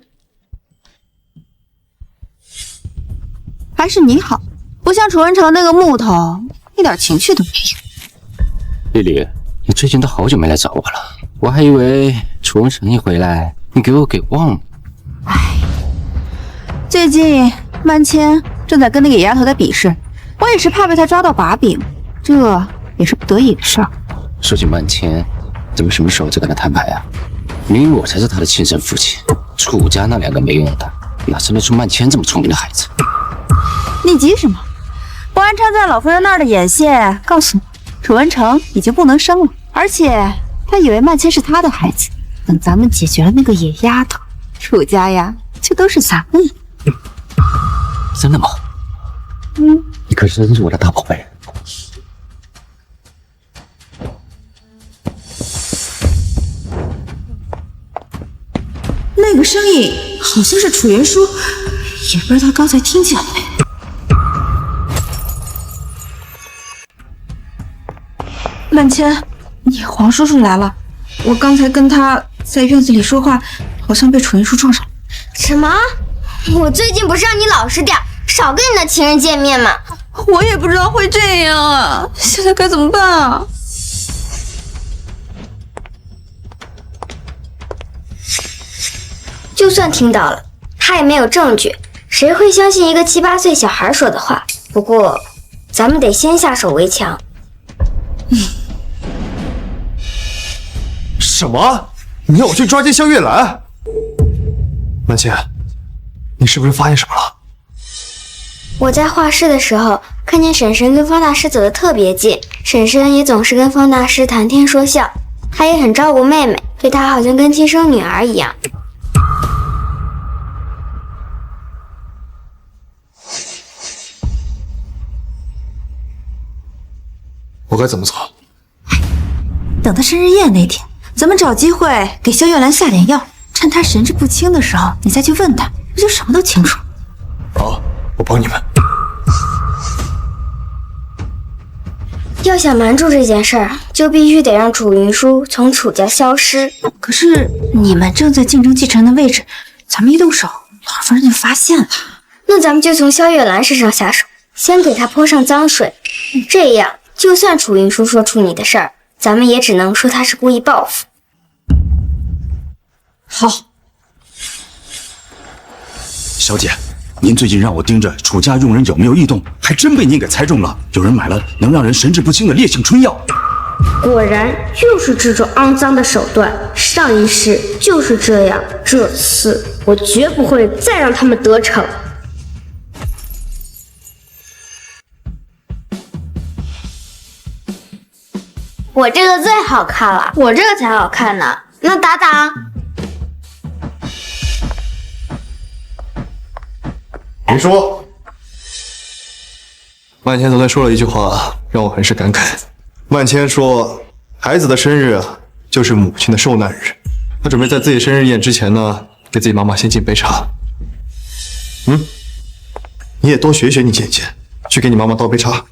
还是你好，不像楚文成那个木头，一点情趣都没有。丽丽，你最近都好久没来找我了，我还以为楚文成一回来，你给我给忘了。最近曼千正在跟那个野丫头在比试，我也是怕被他抓到把柄，这也是不得已的事儿。说起曼千，怎么什么时候在跟他摊牌啊？明明我才是他的亲生父亲，楚家那两个没用的，哪生得出曼千这么聪明的孩子？你急什么？博安昌在老夫人那儿的眼线告诉我，楚文成已经不能生了，而且他以为曼千是他的孩子。等咱们解决了那个野丫头，楚家呀就都是咱们了。真的吗？你可真是我的大宝贝。那个声音好像是楚云舒，也不知道他刚才听见了没。曼千，你黄叔叔来了，我刚才跟他在院子里说话，好像被楚云舒撞上了。什么？我最近不是让你老实点，少跟你的情人见面吗？我也不知道会这样啊，现在该怎么办啊？就算听到了，他也没有证据，谁会相信一个7、8岁小孩说的话？不过，咱们得先下手为强。什么？你要我去抓奸萧月兰？曼倩，你是不是发现什么了？我在画室的时候，看见婶婶跟方大师走得特别近，婶婶也总是跟方大师谈天说笑，她也很照顾妹妹，对她好像跟亲生女儿一样。我该怎么做？等她生日宴那天，咱们找机会给萧月兰下点药，趁她神志不清的时候，你再去问她，不就什么都清楚？好，我帮你们。要想瞒住这件事儿，就必须得让楚云舒从楚家消失。可是你们正在竞争继承的位置，咱们一动手，老夫人就发现了。那咱们就从萧月兰身上下手，先给她泼上脏水，这样就算楚云舒说出你的事儿，咱们也只能说她是故意报复。好，小姐，您最近让我盯着楚家佣人有没有异动，还真被您给猜中了。有人买了能让人神志不清的烈性春药。果然就是这种肮脏的手段，上一世就是这样，这次我绝不会再让他们得逞。我这个最好看了，我这个才好看呢。那打打。云舒，万千昨天说了一句话，让我很是感慨。万千说，孩子的生日啊，就是母亲的受难日。他准备在自己生日宴之前呢，给自己妈妈先敬杯茶。你也多学学你姐姐，去给你妈妈倒杯茶。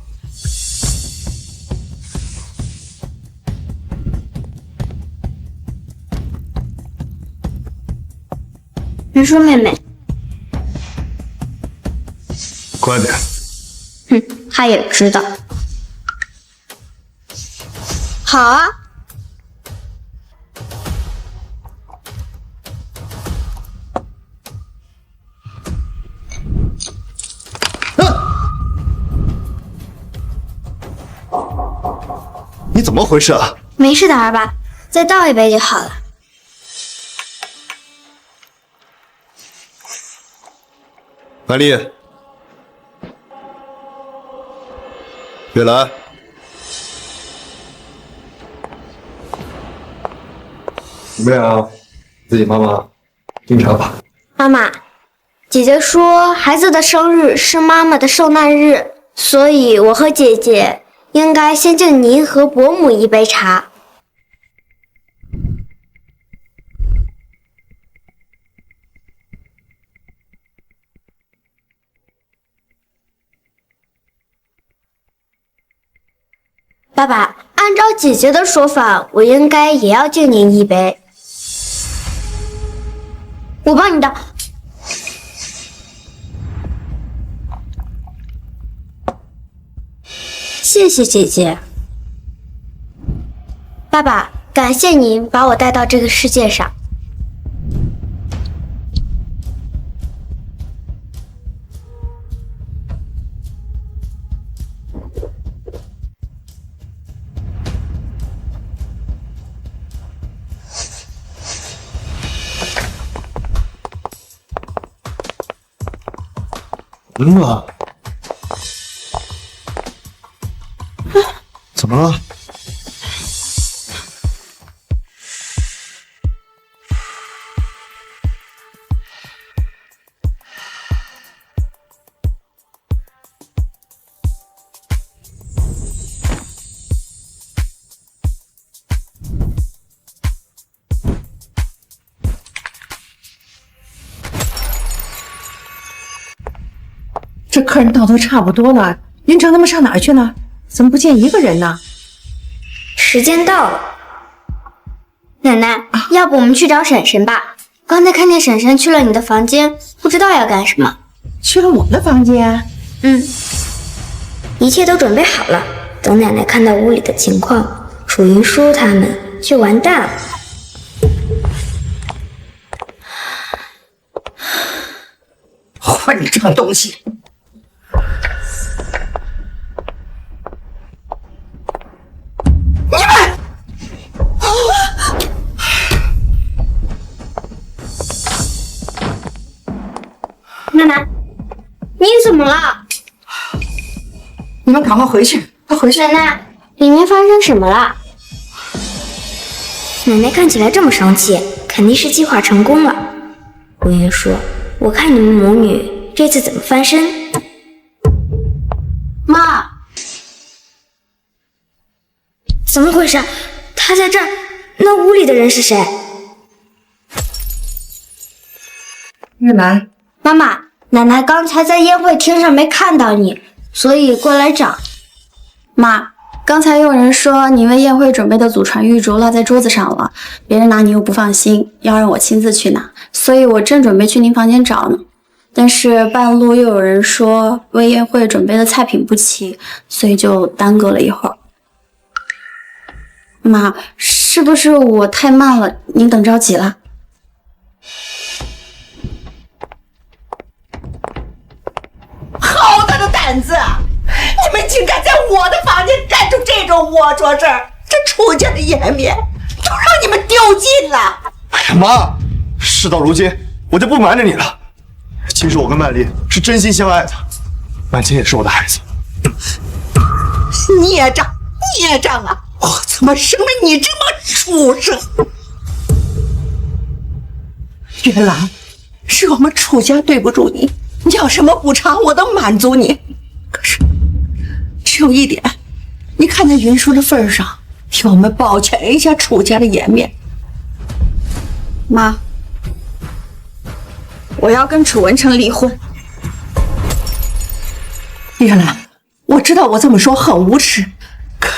云舒妹妹，快点。他也知道。好啊。你怎么回事啊？没事的，儿爸，再倒一杯就好了。兰丽，月兰，你们俩自己妈妈敬茶吧。妈妈，姐姐说孩子的生日是妈妈的受难日，所以我和姐姐应该先敬您和伯母一杯茶。爸爸，按照姐姐的说法，我应该也要敬您一杯。我帮你倒。谢谢姐姐。爸爸，感谢您把我带到这个世界上。怎么了？这客人到都差不多了，云城他们上哪儿去了？怎么不见一个人呢？时间到了，奶奶，要不我们去找婶婶吧？刚才看见婶婶去了你的房间，不知道要干什么。去了我的房间？一切都准备好了。等奶奶看到屋里的情况，楚云舒他们就完蛋了。混账东西！你们！你怎么了？你们赶快回去，快回去！奶奶，里面发生什么了？奶奶看起来这么生气，肯定是计划成功了。文渊说：“我看你们母女这次怎么翻身。”妈，怎么回事？他在这儿，那屋里的人是谁？月兰，妈妈，奶奶刚才在宴会厅上没看到你，所以过来找。妈，刚才有人说你为宴会准备的祖传玉镯落在桌子上了，别人拿你又不放心，要让我亲自去拿，所以我正准备去您房间找呢。但是半路又有人说为宴会准备的菜品不齐，所以就耽搁了一会儿。妈，是不是我太慢了？您等着急了？好大的胆子！你们竟敢在我的房间干出这种龌龊事儿！这楚家的颜面都让你们丢尽了！哎呀妈！事到如今，我就不瞒着你了。其实我跟曼丽是真心相爱的，曼青也是我的孩子。孽障，孽障啊！我怎么生了你这么畜生？月兰，是我们楚家对不住你，你要什么补偿我都满足你。可是，只有一点，你看在云舒的份上，替我们保全一下楚家的颜面。妈，我要跟楚文成离婚。月兰，我知道我这么说很无耻，可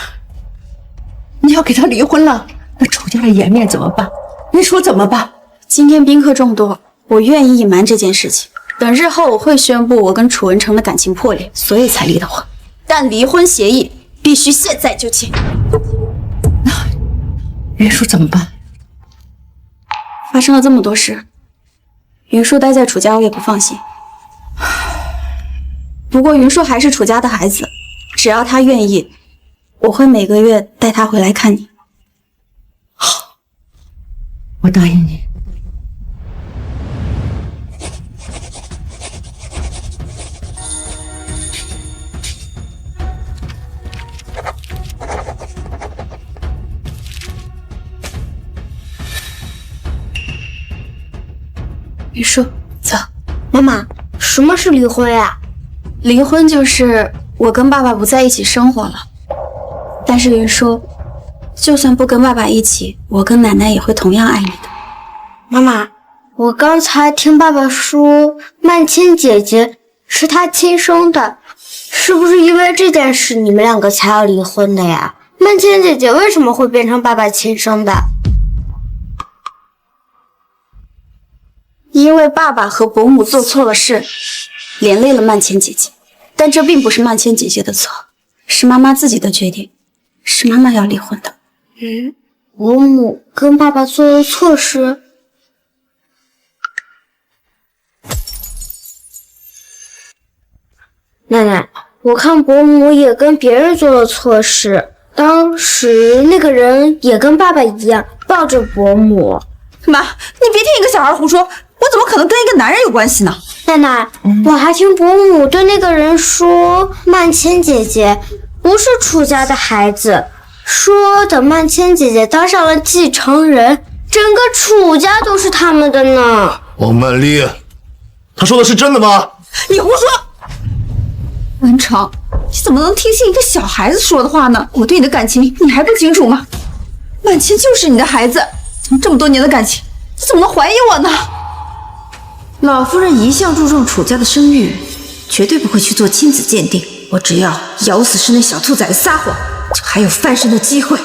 你要给他离婚了，那楚家的颜面怎么办？你说怎么办？今天宾客众多，我愿意隐瞒这件事情。等日后我会宣布我跟楚文成的感情破裂，所以才离的婚。但离婚协议必须现在就签。那云舒怎么办？发生了这么多事，云舒待在楚家我也不放心。不过云舒还是楚家的孩子，只要他愿意，我会每个月带他回来看你。好，我答应你。云舒，走。妈妈，什么是离婚呀？离婚就是我跟爸爸不在一起生活了。但是云舒，就算不跟爸爸一起，我跟奶奶也会同样爱你的。妈妈，我刚才听爸爸说曼青姐姐是他亲生的，是不是因为这件事你们两个才要离婚的呀？曼青姐姐为什么会变成爸爸亲生的？因为爸爸和伯母做错了事，连累了曼千姐姐，但这并不是曼千姐姐的错，是妈妈自己的决定，是妈妈要离婚的。伯母跟爸爸做了错事？奶奶，我看伯母也跟别人做了错事，当时那个人也跟爸爸一样抱着伯母。妈，你别听一个小孩胡说，我怎么可能跟一个男人有关系呢？奶奶，我还听伯母对那个人说，曼千姐姐不是楚家的孩子，说等曼千姐姐当上了继承人，整个楚家都是他们的呢。王曼丽，他说的是真的吗？你胡说！文成，你怎么能听信一个小孩子说的话呢？我对你的感情你还不清楚吗？曼千就是你的孩子，咱们这么多年的感情，你怎么能怀疑我呢？老夫人一向注重楚家的声誉，绝对不会去做亲子鉴定。我只要咬死是那小兔崽子撒谎，就还有翻身的机会。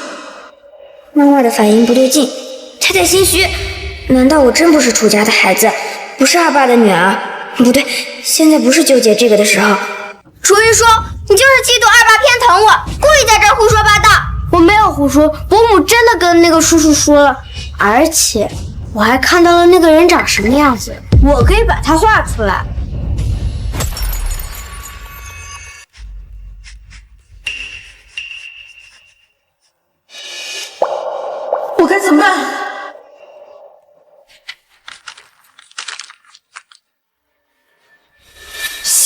妈妈的反应不对劲，太太心虚。难道我真不是楚家的孩子，不是二爸的女儿？不对，现在不是纠结这个的时候。楚云说，你就是嫉妒二爸偏疼我，故意在这儿胡说八道。我没有胡说，伯母真的跟那个叔叔说了，而且我还看到了那个人长什么样子，我可以把他画出来。我该怎么办？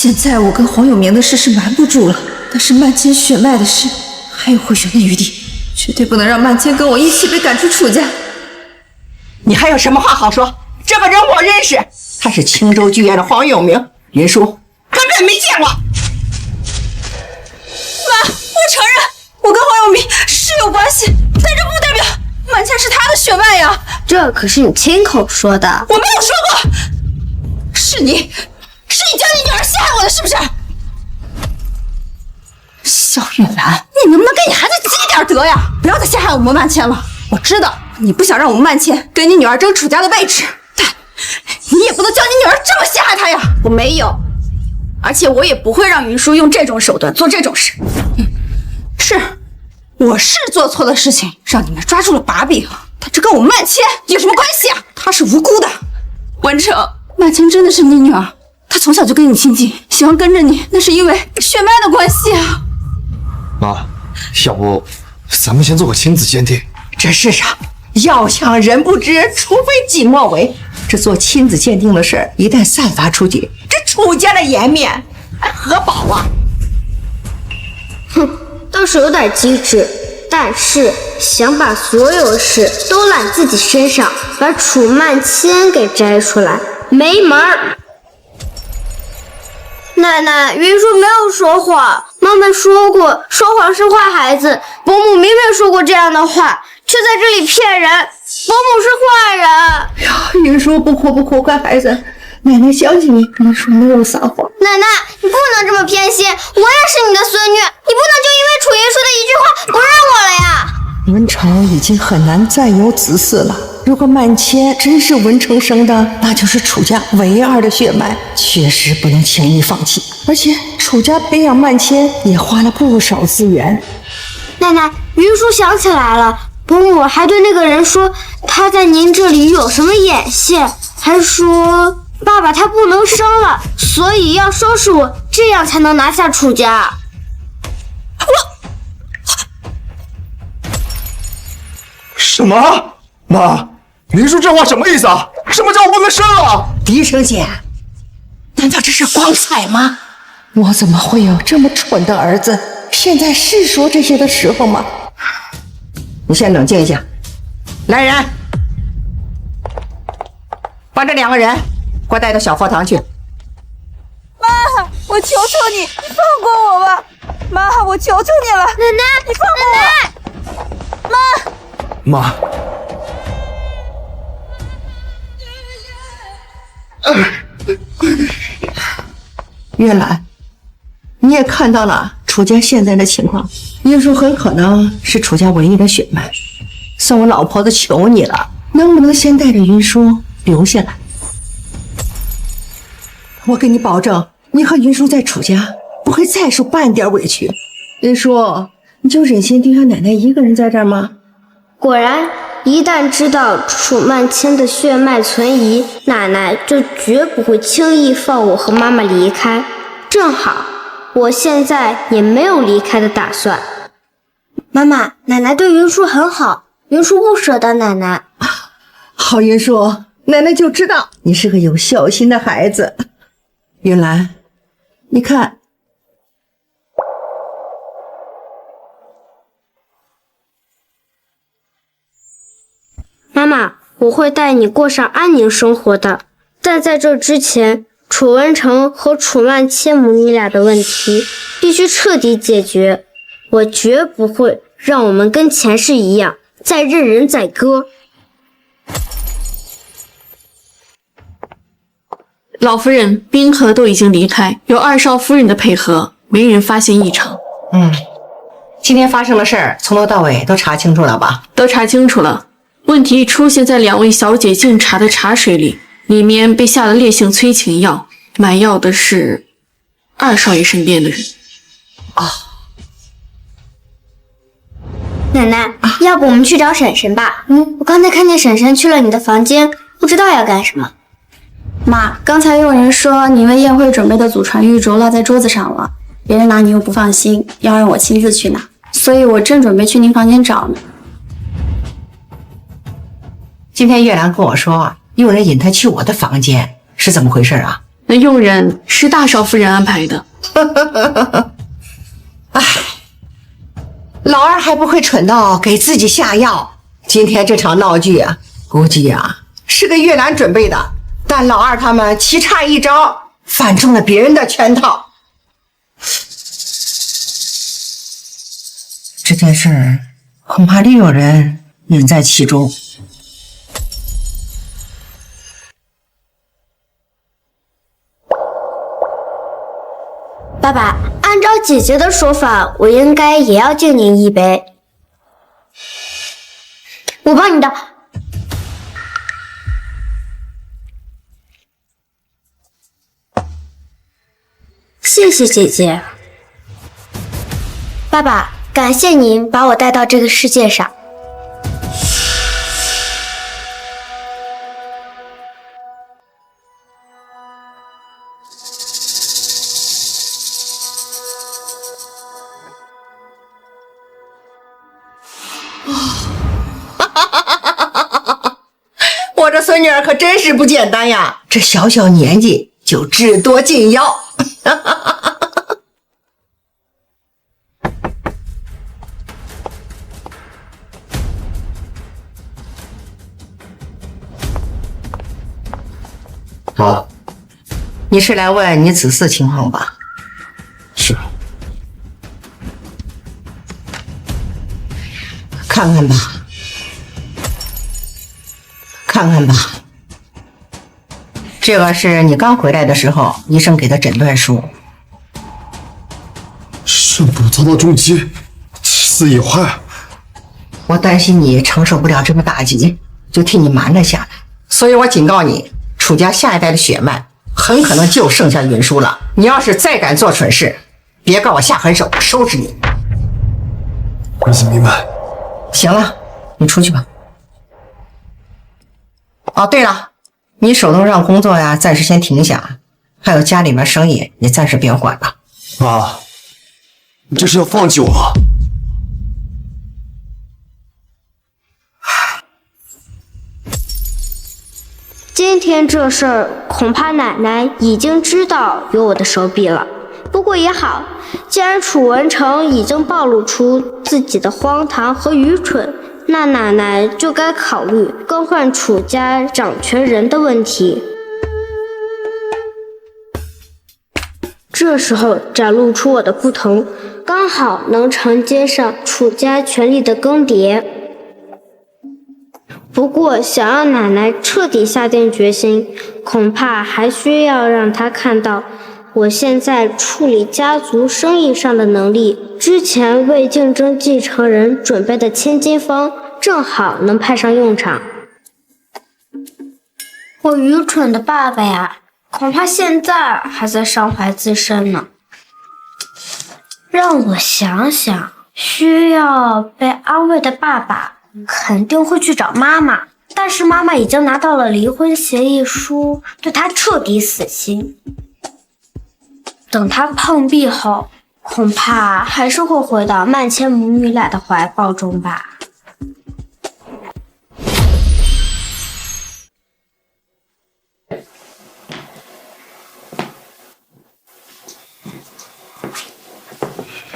现在我跟黄有明的事是瞒不住了，但是曼千血脉的事还有回旋的余地，绝对不能让曼千跟我一起被赶出楚家。你还有什么话好说？这个人我认识，他是青州剧院的黄有明，云舒根本没见过。妈，我承认我跟黄有明是有关系，但这不代表曼千是他的血脉呀。这可是你亲口说的。我没有说过，是你叫你女儿陷害我的，是不是？萧月兰，你能不能给你孩子积点德呀？不要再陷害我们曼千了。我知道你不想让我们曼千跟你女儿争楚家的位置，但你也不能叫你女儿这么陷害她呀。我没有，而且我也不会让云舒用这种手段做这种事。是，我是做错了事情，让你们抓住了把柄，但这跟我曼千有什么关系啊？她是无辜的。文成，曼千真的是你女儿，她从小就跟你亲近，喜欢跟着你，那是因为血脉的关系啊。妈，要不咱们先做个亲子鉴定？这世上要想人不知，除非己莫为。这做亲子鉴定的事一旦散发出去，这楚家的颜面还何保啊？哼，倒是有点机智，但是想把所有事都揽自己身上，把楚曼千给摘出来，没门儿。奶奶，云舒没有说谎，妈妈说过说谎是坏孩子，伯母明明说过这样的话，却在这里骗人，伯母是坏人。呀，云舒不哭，乖孩子，奶奶相信你，云舒没有撒谎。奶奶，你不能这么偏心，我也是你的孙女，你不能就因为楚云舒的一句话不认我了呀。文成已经很难再有子嗣了。如果曼千真是文成生的，那就是楚家唯二的血脉，确实不能轻易放弃。而且楚家培养曼千也花了不少资源。奶奶，云舒想起来了，伯母还对那个人说他在您这里有什么眼线，还说爸爸他不能生了，所以要收拾我，这样才能拿下楚家。什么？妈，您说这话什么意思啊？什么叫我不能生啊？狄生姐，难道这是光彩吗？我怎么会有这么蠢的儿子？现在是说这些的时候吗？你先冷静一下。来人，把这两个人给我带到小佛堂去。妈，我求求你，你放过我吧！妈，我求求你了，奶奶，你放过我！妈。妈，月兰，你也看到了楚家现在的情况，云舒很可能是楚家唯一的血脉。算我老婆子求你了，能不能先带着云舒留下来？我给你保证，你和云舒在楚家不会再受半点委屈。云舒，你就忍心丢下奶奶一个人在这儿吗？果然，一旦知道楚曼千的血脉存疑，奶奶就绝不会轻易放我和妈妈离开。正好，我现在也没有离开的打算。妈妈，奶奶对云舒很好，云舒不舍得奶奶。好，云舒，奶奶就知道你是个有孝心的孩子。云兰，你看。妈妈，我会带你过上安宁生活的。但在这之前，楚文成和楚曼千母女俩的问题必须彻底解决。我绝不会让我们跟前世一样，再任人宰割。老夫人、冰河都已经离开，有二少夫人的配合，没人发现异常。今天发生的事儿从头到尾都查清楚了吧？都查清楚了。问题出现在两位小姐敬茶的茶水里，里面被下了烈性催情药，买药的是二少爷身边的人。奶奶，要不我们去找婶婶吧？我刚才看见婶婶去了你的房间，不知道要干什么。妈，刚才有人说你为宴会准备的祖传玉镯落在桌子上了，别人拿你又不放心，要让我亲自去拿，所以我正准备去您房间找呢。今天月兰跟我说，有人引她去我的房间，是怎么回事啊？那佣人是大少夫人安排的。哎，老二还不会蠢到给自己下药。今天这场闹剧啊，估计啊是个月兰准备的，但老二他们棋差一招，犯中了别人的圈套。这件事儿恐怕另有人隐在其中。爸爸，按照姐姐的说法，我应该也要敬您一杯。我帮你倒。谢谢姐姐。爸爸，感谢您把我带到这个世界上。我这孙女儿可真是不简单呀，这小小年纪就智多近妖。妈，你是来问你子嗣情况吧？是。看看吧，看看吧。这个是你刚回来的时候医生给的诊断书。肾部遭到重击，气死已坏。我担心你承受不了这么打击，就替你瞒了下来。所以我警告你，楚家下一代的血脉很可能就剩下云舒了。你要是再敢做蠢事，别告我下狠手，收拾你。儿子明白。行了，你出去吧。哦，对了，你手头上工作呀，暂时先停下，还有家里面生意，也暂时别管了。妈，你这是要放弃我吗？今天这事儿，恐怕奶奶已经知道有我的手笔了。不过也好，既然楚文成已经暴露出自己的荒唐和愚蠢，那奶奶就该考虑更换楚家掌权人的问题。这时候展露出我的不同，刚好能承接上楚家权力的更迭。不过，想让奶奶彻底下定决心，恐怕还需要让她看到我现在处理家族生意上的能力。之前为竞争继承人准备的千金方，正好能派上用场。我愚蠢的爸爸呀，恐怕现在还在伤怀自身呢。让我想想，需要被安慰的爸爸肯定会去找妈妈，但是妈妈已经拿到了离婚协议书，对他彻底死心。等他碰壁后，恐怕还是会回到曼千母女俩的怀抱中吧。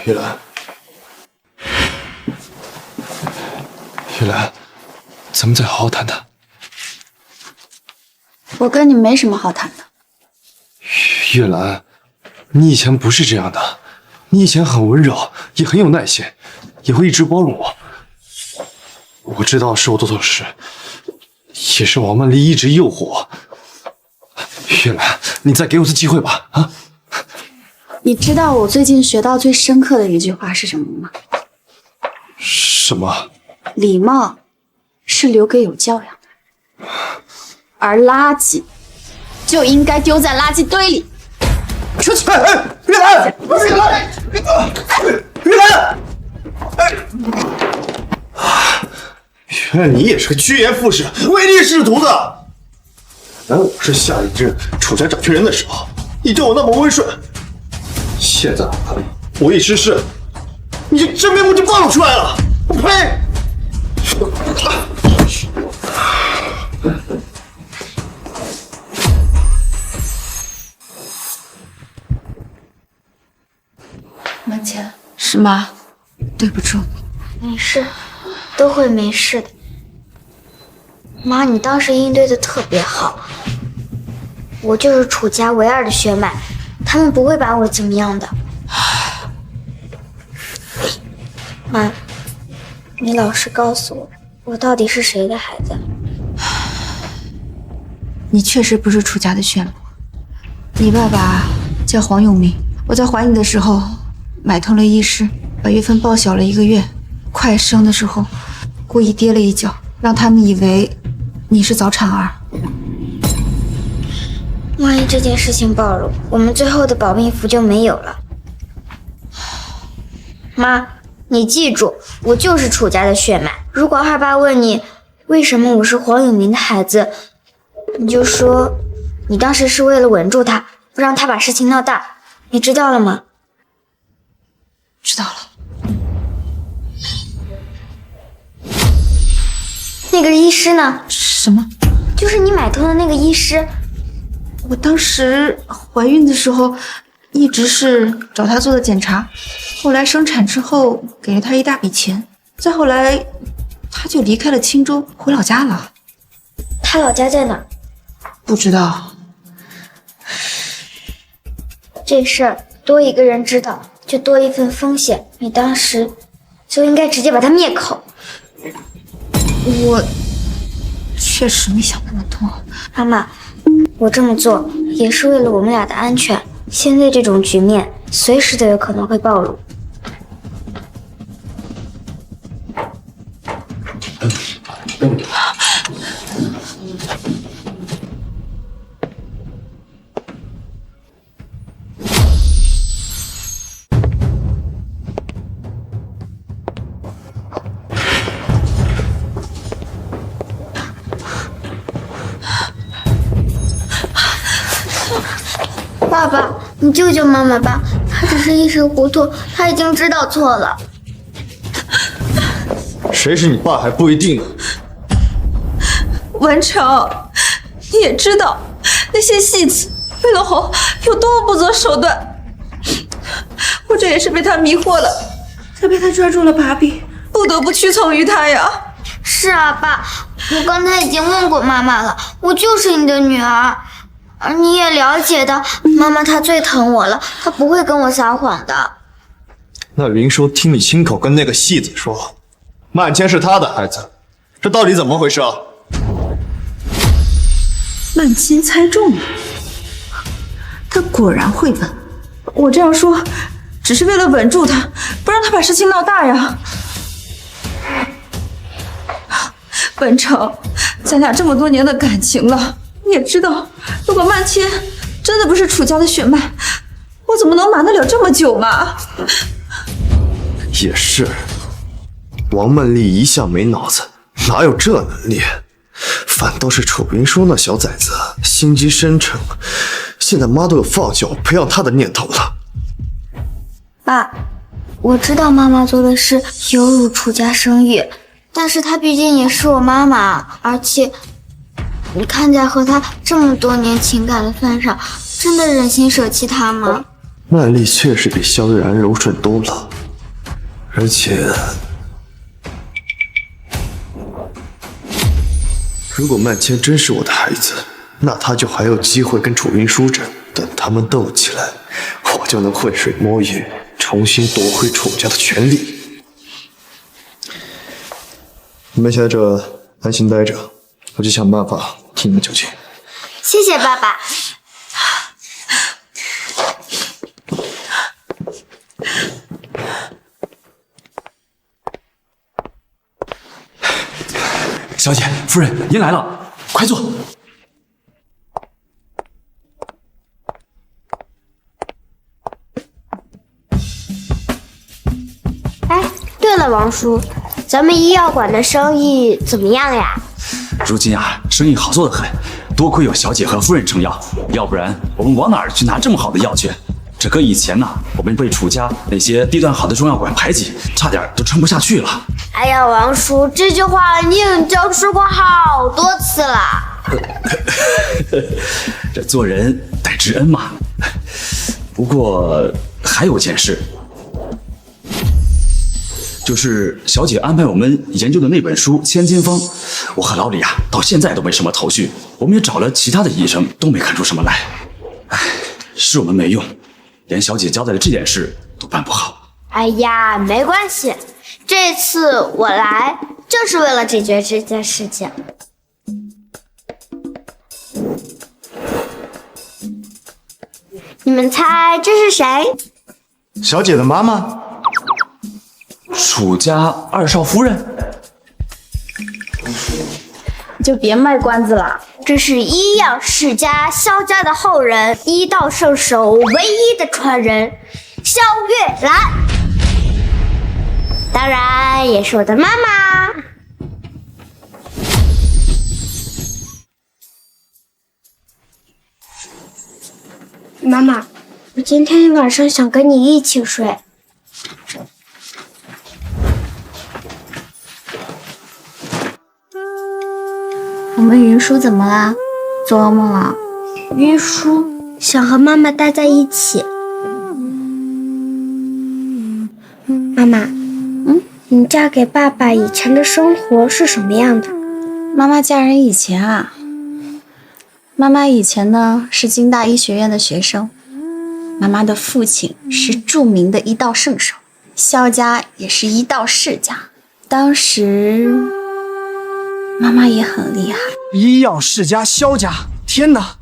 玉兰，玉兰，咱们再好好谈谈。我跟你没什么好谈的。玉兰，你以前不是这样的，你以前很温柔，也很有耐心，也会一直包容我。我知道是我做错事，也是王曼丽一直诱惑我。玉兰，你再给我次机会吧，啊！你知道我最近学到最深刻的一句话是什么吗？什么？礼貌是留给有教养的人，而垃圾就应该丢在垃圾堆里。出去！哎，玉兰，不是玉兰，玉兰！哎，原来你也是个趋炎附势、唯利是图的。当我是下一任楚家掌权人的时候，你对我那么温顺。现在我一失势，你这真面目就暴露出来了！我呸！曼倩，是妈，对不住你。没事，都会没事的。妈，你当时应对的特别好，我就是楚家唯二的血脉，他们不会把我怎么样的。妈，你老实告诉我，我到底是谁的孩子？你确实不是楚家的血脉，你爸爸叫黄永明，我在怀你的时候买通了医师，把月份报销了1个月，快生的时候故意跌了一跤，让他们以为你是早产儿。万一这件事情暴露，我们最后的保命符就没有了。妈，你记住，我就是楚家的血脉。如果二爸问你为什么我是黄永明的孩子，你就说你当时是为了稳住他，不让他把事情闹大。你知道了吗？知道了。那个医师呢？什么？就是你买通的那个医师。我当时怀孕的时候一直是找他做的检查，后来生产之后给了他一大笔钱，再后来他就离开了青州，回老家了。他老家在哪？不知道。这事儿多一个人知道，就多一份风险。你当时就应该直接把他灭口。我确实没想那么多。妈妈，我这么做也是为了我们俩的安全。现在这种局面，随时都有可能会暴露。爸爸，你救救妈妈吧，她只是一时糊涂，她已经知道错了。谁是你爸还不一定呢。文成，你也知道那些戏子为了红有多么不择手段，我这也是被他迷惑了，才被他抓住了把柄，不得不屈从于他呀。是啊，爸，我刚才已经问过妈妈了，我就是你的女儿。而你也了解的，妈妈她最疼我了，她不会跟我撒谎的。那云舒听你亲口跟那个戏子说，曼千是他的孩子，这到底怎么回事啊？曼青猜中了，他果然会问。我这样说，只是为了稳住他，不让他把事情闹大呀。文成，咱俩这么多年的感情了。你也知道，如果曼千真的不是楚家的血脉，我怎么能瞒得了这么久嘛？也是，王曼丽一向没脑子，哪有这能力？反倒是楚云舒那小崽子心机深沉，现在妈都有放弃我培养他的念头了。爸，我知道妈妈做的是有辱楚家声誉，但是她毕竟也是我妈妈，而且你看在和他这么多年情感的份上，真的忍心舍弃他吗？曼丽确实比萧然柔顺多了，而且如果曼千真是我的孩子，那他就还有机会跟楚云舒争。等他们斗起来，我就能浑水摸鱼，重新夺回楚家的权利。你们在这安心待着，我就想办法替你们救亲。谢谢爸爸。小姐，夫人，您来了，快坐。哎，对了，王叔，咱们医药馆的生意怎么样呀？如今啊，生意好做得很，多亏有小姐和夫人撑腰，要不然我们往哪儿去拿这么好的药去？这搁以前呢，我们被楚家那些地段好的中药馆排挤，差点都撑不下去了。哎呀，王叔，这句话你已经说过好多次了。这做人得知恩嘛。不过还有件事，就是小姐安排我们研究的那本书《千金方》，我和老李啊，到现在都没什么头绪。我们也找了其他的医生，都没看出什么来。唉，是我们没用，连小姐交代的这件事都办不好。哎呀，没关系，这次我来就是为了解决这件事情。你们猜这是谁？小姐的妈妈，楚家二少夫人。就别卖关子了，这是医药世家萧家的后人，医道圣手唯一的传人萧月兰，当然也是我的妈妈。妈妈，我今天晚上想跟你一起睡。我们云舒怎么啦？做噩梦了？云舒想和妈妈待在一起。妈妈，你嫁给爸爸以前的生活是什么样的？妈妈嫁人以前啊，妈妈以前呢是京大医学院的学生，妈妈的父亲是著名的医道圣手，萧家也是医道世家，当时妈妈也很厉害。医药世家萧家，天哪，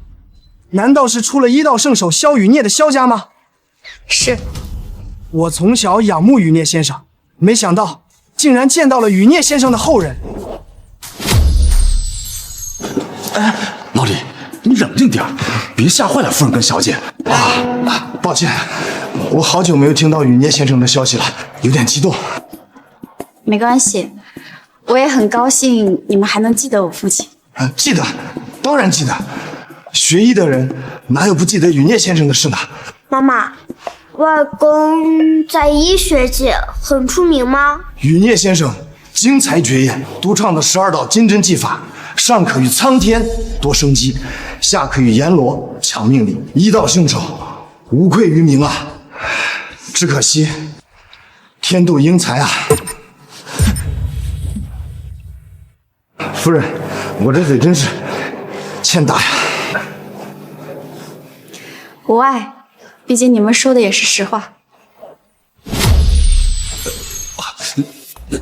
难道是出了医道圣手萧雨孽的萧家吗？是。我从小仰慕雨孽先生，没想到竟然见到了雨孽先生的后人。哎，老李，你冷静点，别吓坏了夫人跟小姐。抱歉，我好久没有听到雨孽先生的消息了，有点激动。没关系，我也很高兴你们还能记得我父亲。记得，当然记得。学医的人哪有不记得雨孽先生的事呢？妈妈，外公在医学界很出名吗？雨孽先生精彩绝艳，独创的12道金针技法，上可与苍天夺生机，下可与阎罗抢命力，医道圣手，无愧于名啊！只可惜天妒英才啊！夫人，我这嘴真是欠打呀。无碍，毕竟你们说的也是实话。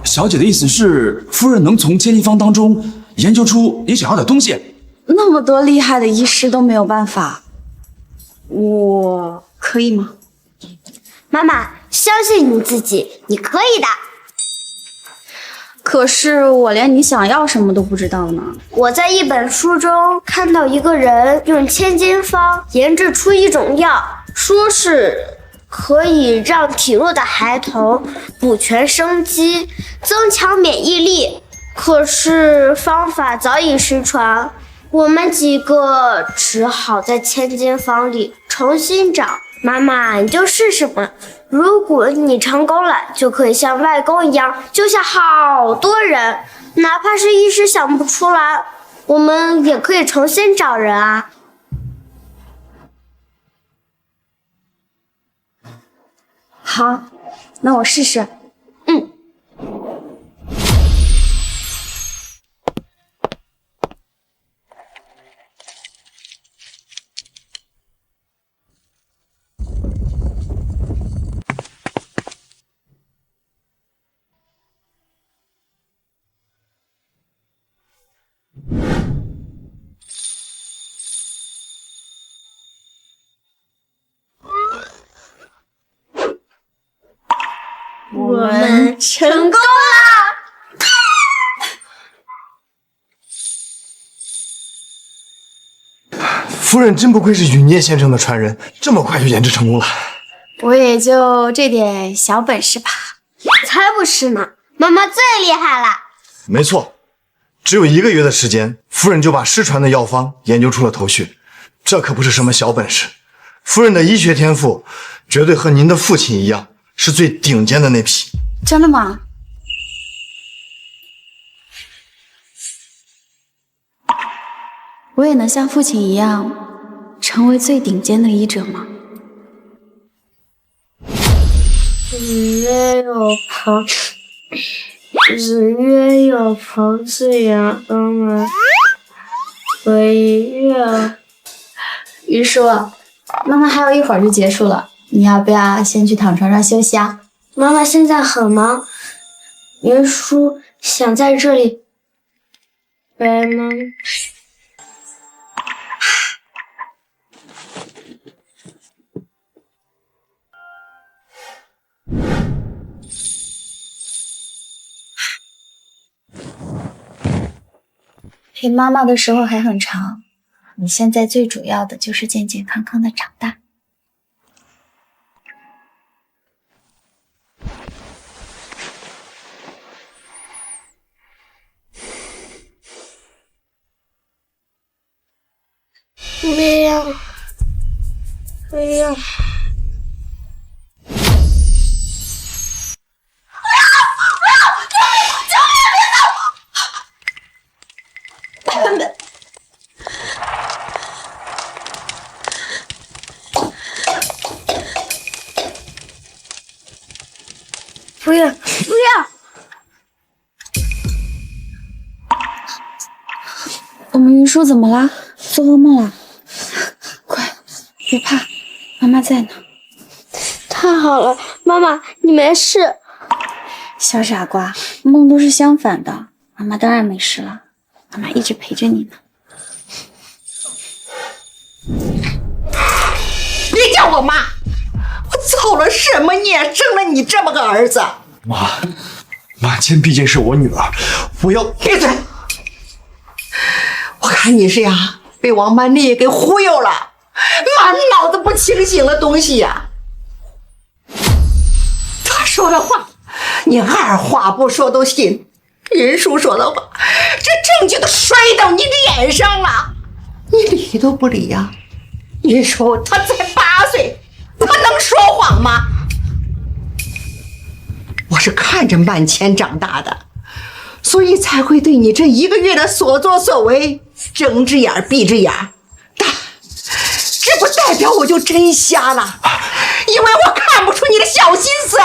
小姐的意思是，夫人能从千金方当中研究出你想要的东西？那么多厉害的医师都没有办法，我可以吗？妈妈，相信你自己，你可以的。可是我连你想要什么都不知道呢。我在一本书中看到一个人用千金方研制出一种药，说是可以让体弱的孩童补全生机，增强免疫力。可是方法早已失传，我们几个只好在千金方里重新找。妈妈，你就试试吧。如果你成功了，就可以像外公一样救下好多人，哪怕是一时想不出来，我们也可以重新找人啊。好，那我试试。我们成功啦！夫人真不愧是雨孽先生的传人，这么快就研制成功了。我也就这点小本事吧。才不是呢，妈妈最厉害了。没错，只有1个月的时间，夫人就把失传的药方研究出了头绪，这可不是什么小本事。夫人的医学天赋绝对和您的父亲一样，是最顶尖的那批。真的吗？我也能像父亲一样，成为最顶尖的医者吗？没有旁子曰有朋自远方来，何以乐？于叔，妈妈还有一会儿就结束了，你要不要先去躺床上休息啊？妈妈现在很忙，云叔想在这里白吗？陪妈妈的时候还很长，你现在最主要的就是健健康康的长大。没有，没有。不要，不要！我们云叔怎么啦？做噩梦啦？快，别怕，妈妈在呢。太好了，妈妈，你没事。小傻瓜，梦都是相反的，妈妈当然没事了，妈妈一直陪着你呢。别叫我妈！我造了什么孽，生了你这么个儿子？妈，满千毕竟是我女儿，我要闭嘴！我看你是呀，被王曼丽给忽悠了，满脑子不清醒的东西呀！他说的话，你二话不说都信。云叔说的话，这证据都摔到你脸上了，你理都不理呀？云叔他才8岁，他能说谎吗？我是看着曼千长大的，所以才会对你这1个月的所作所为睁只眼闭只眼。但这不代表我就真瞎了，因为我看不出你的小心思。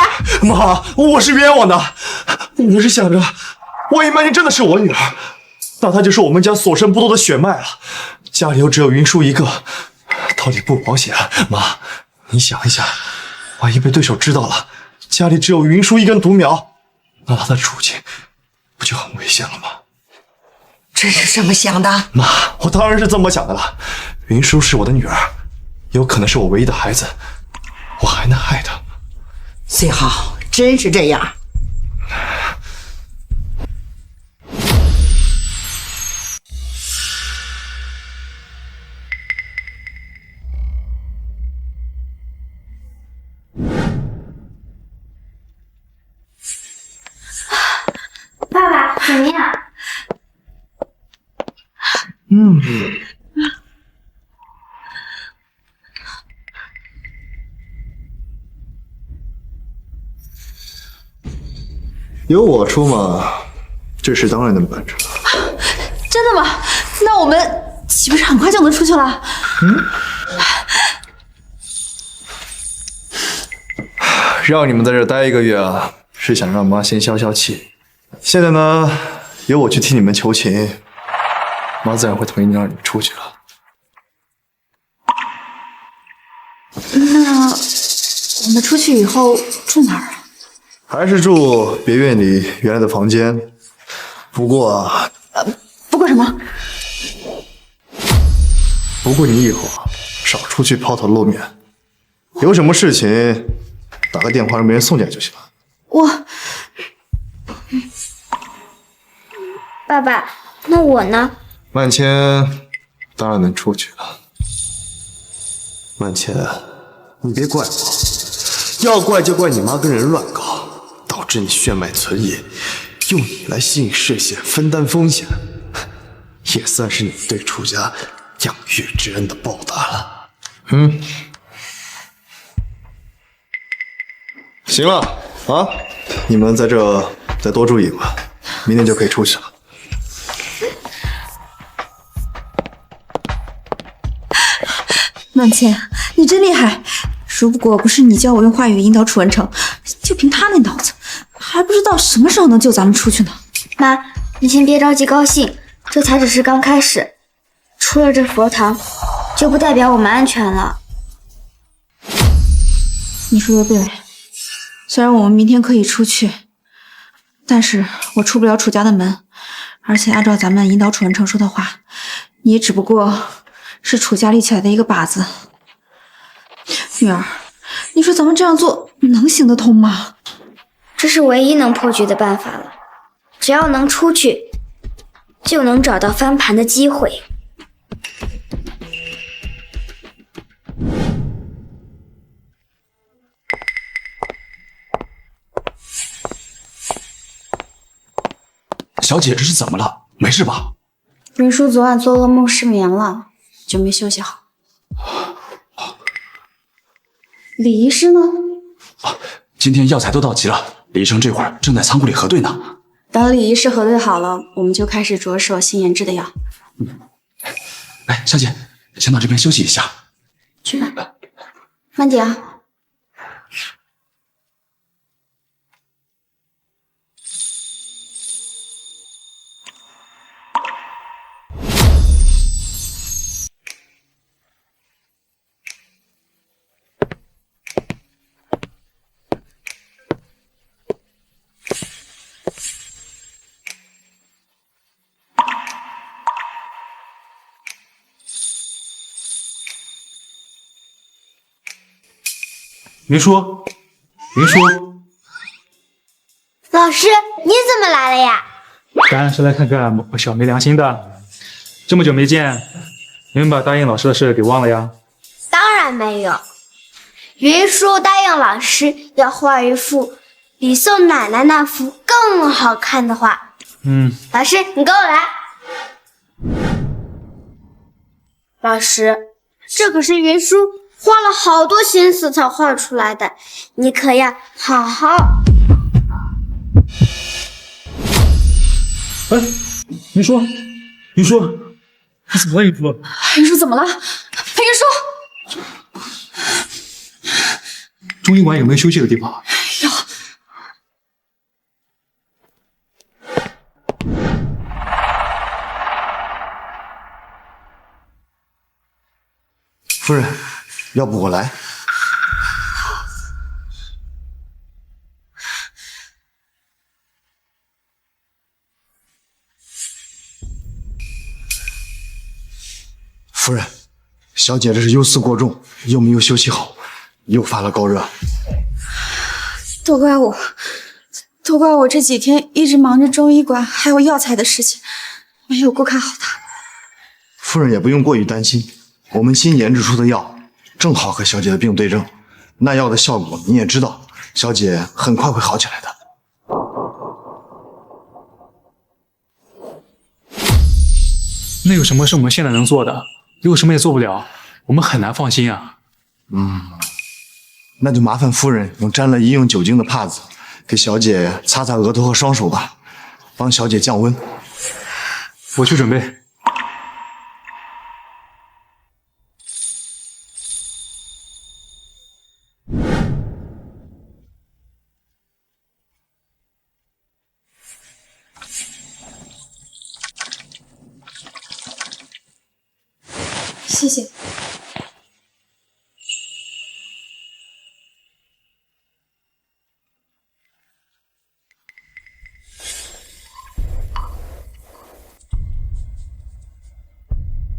妈，我是冤枉的，我是想着，万一曼妮真的是我女儿，那她就是我们家所剩不多的血脉了。家里又只有云舒一个，到底不保险。妈，你想一想，万一被对手知道了，家里只有云舒一根独苗，那她的处境不就很危险了吗？这是这么想的？妈，我当然是这么想的了。云舒是我的女儿，有可能是我唯一的孩子，我还能爱她。最好真是这样。爸爸，怎么样？有我出马，这事当然能办成。真的吗？那我们岂不是很快就能出去了？让你们在这待1个月啊，是想让妈先消消气。现在呢，由我去替你们求情，妈自然会同意让你们出去了。那我们出去以后住哪儿啊？还是住别院里原来的房间。不过，不过什么？不过你以后啊，少出去抛头露面，有什么事情打个电话让别人送进来就行了。我，爸爸，那我呢？曼千当然能出去了。曼千，你别怪我，要怪就怪你妈跟人乱搞，导致你血脉存疑，用你来吸引视线，分担风险，也算是你对楚家养育之恩的报答了。行了啊，你们在这再多注意吧，明天就可以出去了。曼倩，你真厉害！如果不是你教我用话语引导楚文成，就凭他那脑子，还不知道什么时候能救咱们出去呢。妈，你先别着急高兴，这才只是刚开始。出了这佛堂，就不代表我们安全了。你说的对，虽然我们明天可以出去，但是我出不了楚家的门，而且按照咱们引导楚文成说的话，你也只不过是楚家立起来的一个靶子。女儿，你说咱们这样做能行得通吗？这是唯一能破局的办法了。只要能出去，就能找到翻盘的机会。小姐，这是怎么了？没事吧？云舒昨晚做噩梦失眠了，就没休息好。李医师呢？今天药材都到齐了，李医生这会儿正在仓库里核对呢。等李医师核对好了，我们就开始着手新研制的药。哎，小姐，先到这边休息一下。去吧，慢点啊。云舒，云舒，老师，你怎么来了呀？当然是来看看我小没良心的。这么久没见，你们把答应老师的事给忘了呀？当然没有。云舒答应老师要画一幅比送奶奶那幅更好看的画。老师，你跟我来。老师，这可是云舒花了好多心思才画出来的，你可要好好。哎，云舒，云舒，你怎么了？云舒，云舒怎么了？云舒，中医馆有没有休息的地方？有。夫人，要不我来？夫人，小姐这是忧思过重，又没有休息好，又发了高热。都怪我这几天一直忙着中医馆还有药材的事情，没有顾看好她。夫人也不用过于担心，我们新研制出的药正好和小姐的病对症，那药的效果你也知道，小姐很快会好起来的。那有什么是我们现在能做的？如果什么也做不了，我们很难放心啊。那就麻烦夫人用沾了医用酒精的帕子给小姐擦擦额头和双手吧，帮小姐降温。我去准备。谢谢。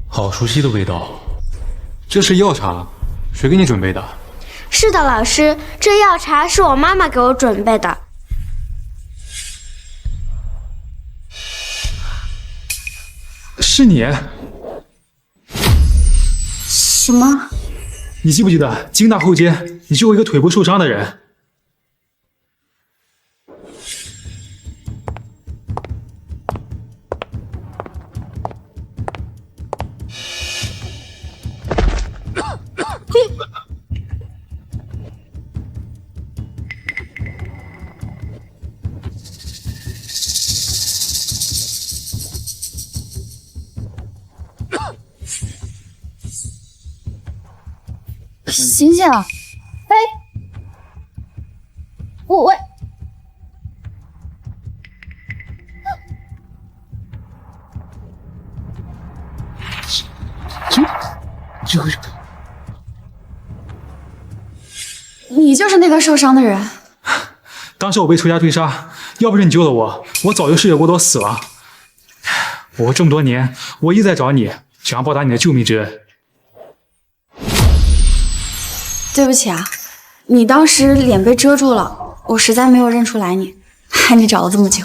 好熟悉的味道，这是药茶，谁给你准备的？是的，老师，这药茶是我妈妈给我准备的。是你？什么？你记不记得金大后街，你救过一个腿部受伤的人？醒醒！哎，喂，你就是那个受伤的人。当时我被楚家追杀，要不是你救了我，我早就失血过多死了。我这么多年，我一直在找你，想要报答你的救命之恩。对不起啊，你当时脸被遮住了，我实在没有认出来你，害你找了这么久。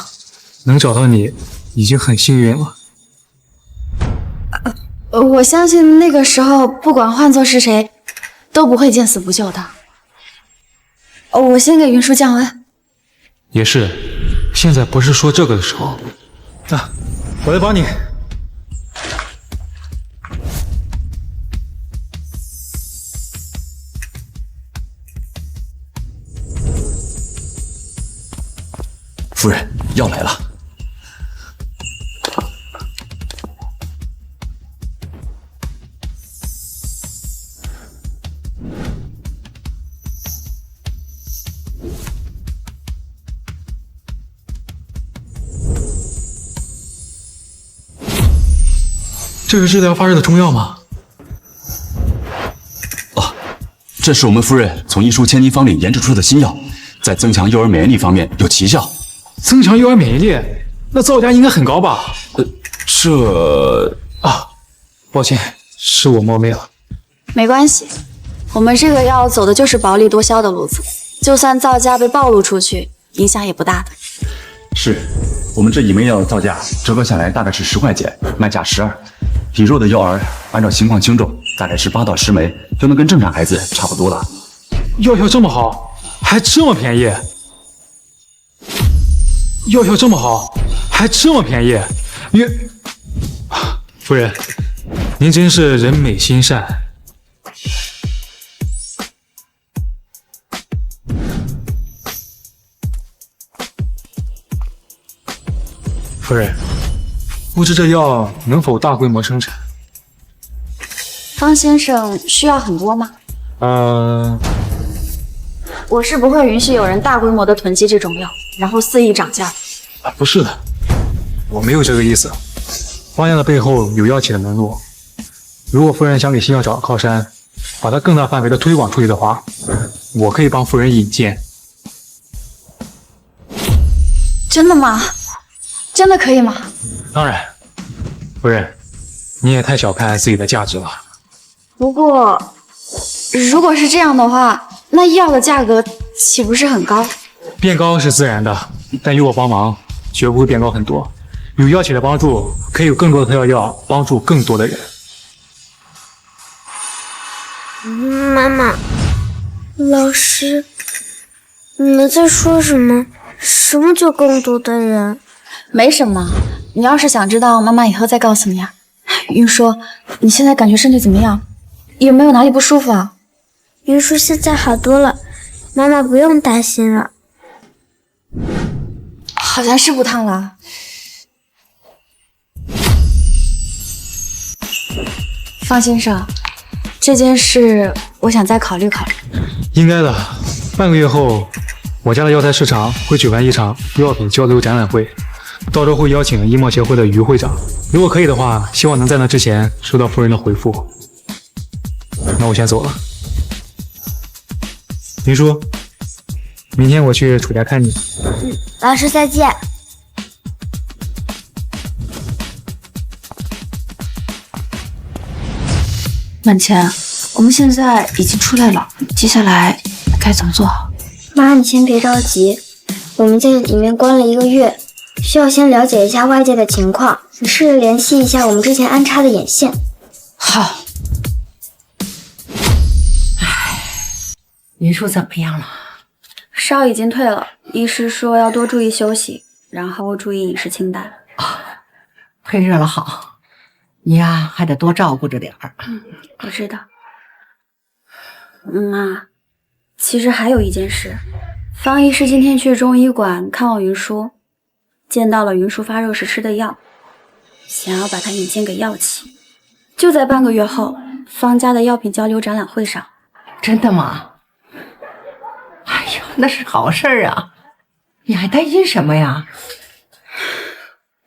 能找到你已经很幸运了。我相信那个时候，不管换作是谁，都不会见死不救的。我先给云舒降温。也是，现在不是说这个的时候。啊，我来帮你。夫人，药来了。这是治疗发热的中药吗？这是我们夫人从医书千金方里研制出的新药，在增强幼儿免疫力方面有奇效。增强幼儿免疫力，那造价应该很高吧？抱歉，是我冒昧了。没关系，我们这个药走的就是薄利多销的路子，就算造价被暴露出去，影响也不大的。是我们这一枚药的造价折合下来大概是10块钱，卖价12。体弱的幼儿按照情况轻重，大概是8到10枚，就能跟正常孩子差不多了。药效这么好，还这么便宜？药效这么好，还这么便宜？夫人，您真是人美心善。夫人，不知这药能否大规模生产？方先生需要很多吗？我是不会允许有人大规模的囤积这种药，然后肆意涨价。不是的，我没有这个意思。方家的背后有药企的门路，如果夫人想给新药找个靠山，把它更大范围的推广出去的话，我可以帮夫人引荐。真的吗？真的可以吗？当然，夫人，你也太小看自己的价值了。不过，如果是这样的话，那药的价格岂不是很高？变高是自然的，但有我帮忙，绝不会变高很多。有药企的帮助，可以有更多的特效药帮助更多的人。妈妈，老师，你们在说什么？什么叫更多的人？没什么，你要是想知道，妈妈以后再告诉你啊。云舒，你现在感觉身体怎么样？有没有哪里不舒服啊？云舒现在好多了，妈妈不用担心了。好像是不烫了。方先生，这件事我想再考虑考虑。应该的，半个月后，我家的药材市场会举办一场药品交流展览会，到时候会邀请医贸协会的于会长。如果可以的话，希望能在那之前收到夫人的回复。那我先走了。云舒，明天我去楚家看你。老师再见。满钱，我们现在已经出来了，接下来该怎么做好？妈，你先别着急，我们在里面关了1个月，需要先了解一下外界的情况。你试着联系一下我们之前安插的眼线。好。云舒怎么样了？烧已经退了，医师说要多注意休息，然后注意饮食清淡。退热了好，你呀还得多照顾着点儿。我知道。妈，其实还有一件事，方医师今天去中医馆看望云舒，见到了云舒发热时吃的药，想要把它引荐给药企。就在半个月后，方家的药品交流展览会上。真的吗？哎呦，那是好事啊！你还担心什么呀？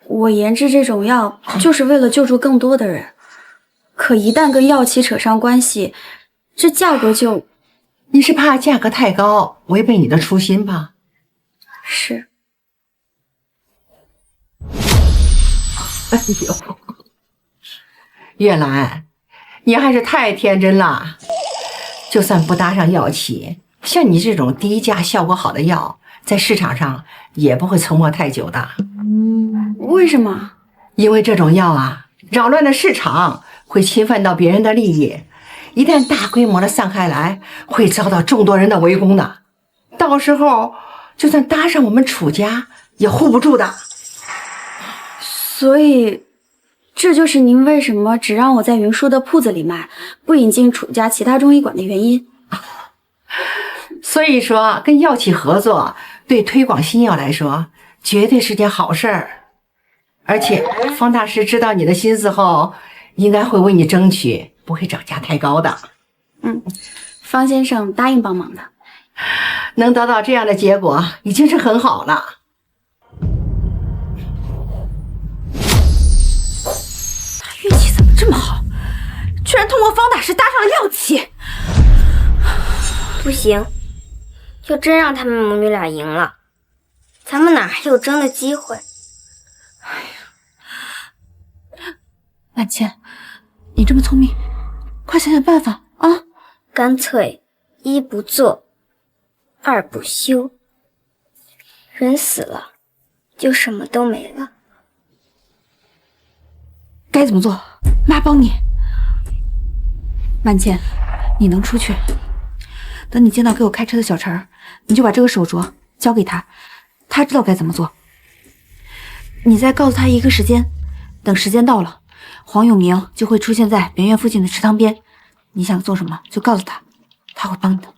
我研制这种药就是为了救助更多的人，可一旦跟药企扯上关系，这价格就……你是怕价格太高，违背你的初心吧？是。哎呦，月兰，你还是太天真了。就算不搭上药企，像你这种低价效果好的药，在市场上也不会存活太久的。为什么？因为这种药啊，扰乱了市场，会侵犯到别人的利益。一旦大规模的散开来，会遭到众多人的围攻的。到时候，就算搭上我们楚家，也护不住的。所以，这就是您为什么只让我在云舒的铺子里卖，不引进楚家其他中医馆的原因。所以说，跟药企合作，对推广新药来说，绝对是件好事儿。而且，方大师知道你的心思后，应该会为你争取，不会涨价太高的。方先生答应帮忙的，能得到这样的结果，已经是很好了。他运气怎么这么好，居然通过方大师搭上了药企？不行，就真让他们母女俩赢了，咱们哪还有争的机会？万茜，你这么聪明，快想想办法啊！干脆一不做，二不休。人死了，就什么都没了。该怎么做？妈帮你。万茜，你能出去？等你见到给我开车的小陈儿，你就把这个手镯交给他，他知道该怎么做。你再告诉他一个时间，等时间到了，黄永明就会出现在别院附近的池塘边。你想做什么就告诉他，他会帮你的。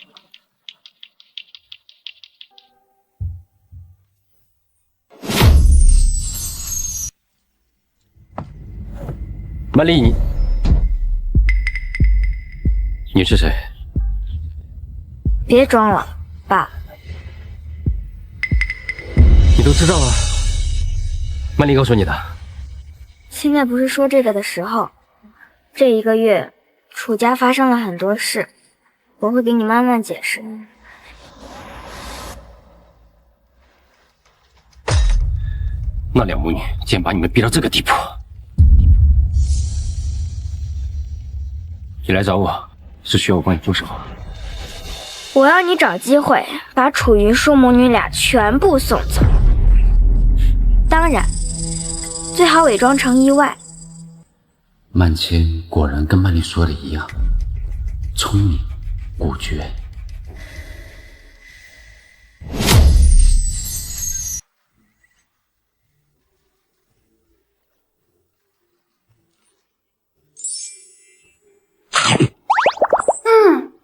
曼丽，你是谁？别装了，爸。你都知道了？曼丽告诉你的。现在不是说这个的时候。这1个月，楚家发生了很多事，我会给你慢慢解释。那两母女竟然把你们逼到这个地步！你来找我，是需要我帮你做什么？我要你找机会把楚云舒母女俩全部送走，当然，最好伪装成意外。曼千果然跟曼丽说的一样，聪明、果决。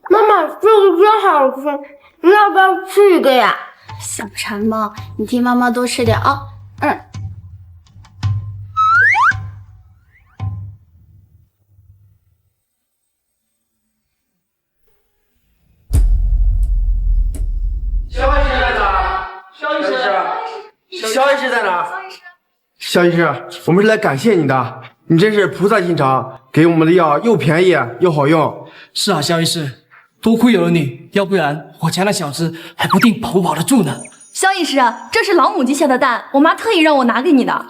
妈妈，这个真好吃，你要不要吃一个呀？小馋猫，你替妈妈多吃点啊。肖医师在哪？肖医师，肖医师在哪？肖医师，我们是来感谢你的，你真是菩萨心肠，给我们的药又便宜又好用。是啊，肖医师，多亏有了你，要不然我家那小子还不定保不保得住呢。肖医师，这是老母鸡下的蛋，我妈特意让我拿给你的。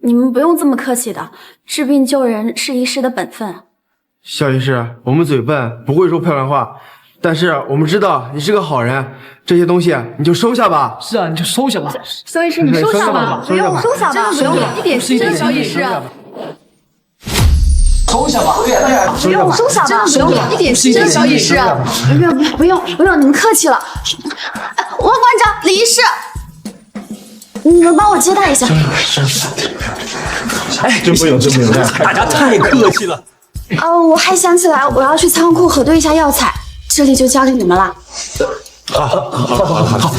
你们不用这么客气的，治病救人是医师的本分。肖医师，我们嘴笨，不会说漂亮话，但是我们知道你是个好人，这些东西你就收下吧。是啊，你就收下吧。肖医师，你收下吧，不用收下吧，不用一点心，肖医师。收下吧，不用收下吧，不用一点心，肖医师。不用，你们客气了。王馆长，李医师，你们帮我接待一下。哎，真不用，大家太客气了。我还想起来，我要去仓库核对一下药材，这里就交给你们了。好。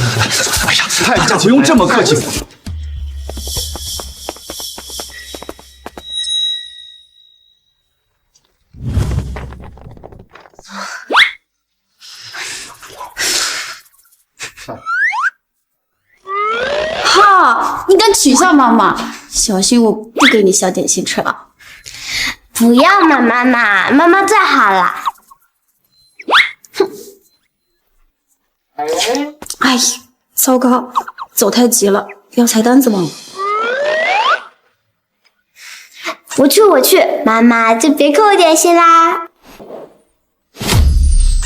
哎呀，太家不用这么客气。哈，你敢取笑妈妈？小心我不给你小点心吃了。不要嘛，妈妈，妈妈最好了。哼！哎呀，糟糕，走太急了，药材单子忘了。我去，妈妈就别扣我点心啦。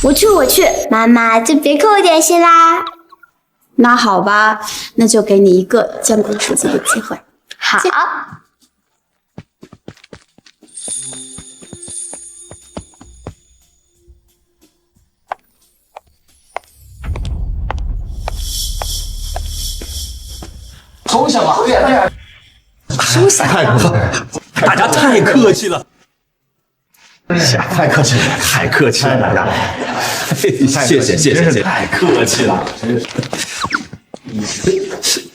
我去，妈妈就别扣我点心啦。那好吧，那就给你一个见过世界的机会。好。收下吧，收下！大家太客气了，太客气了，太客气了，大家。谢谢，太客气了。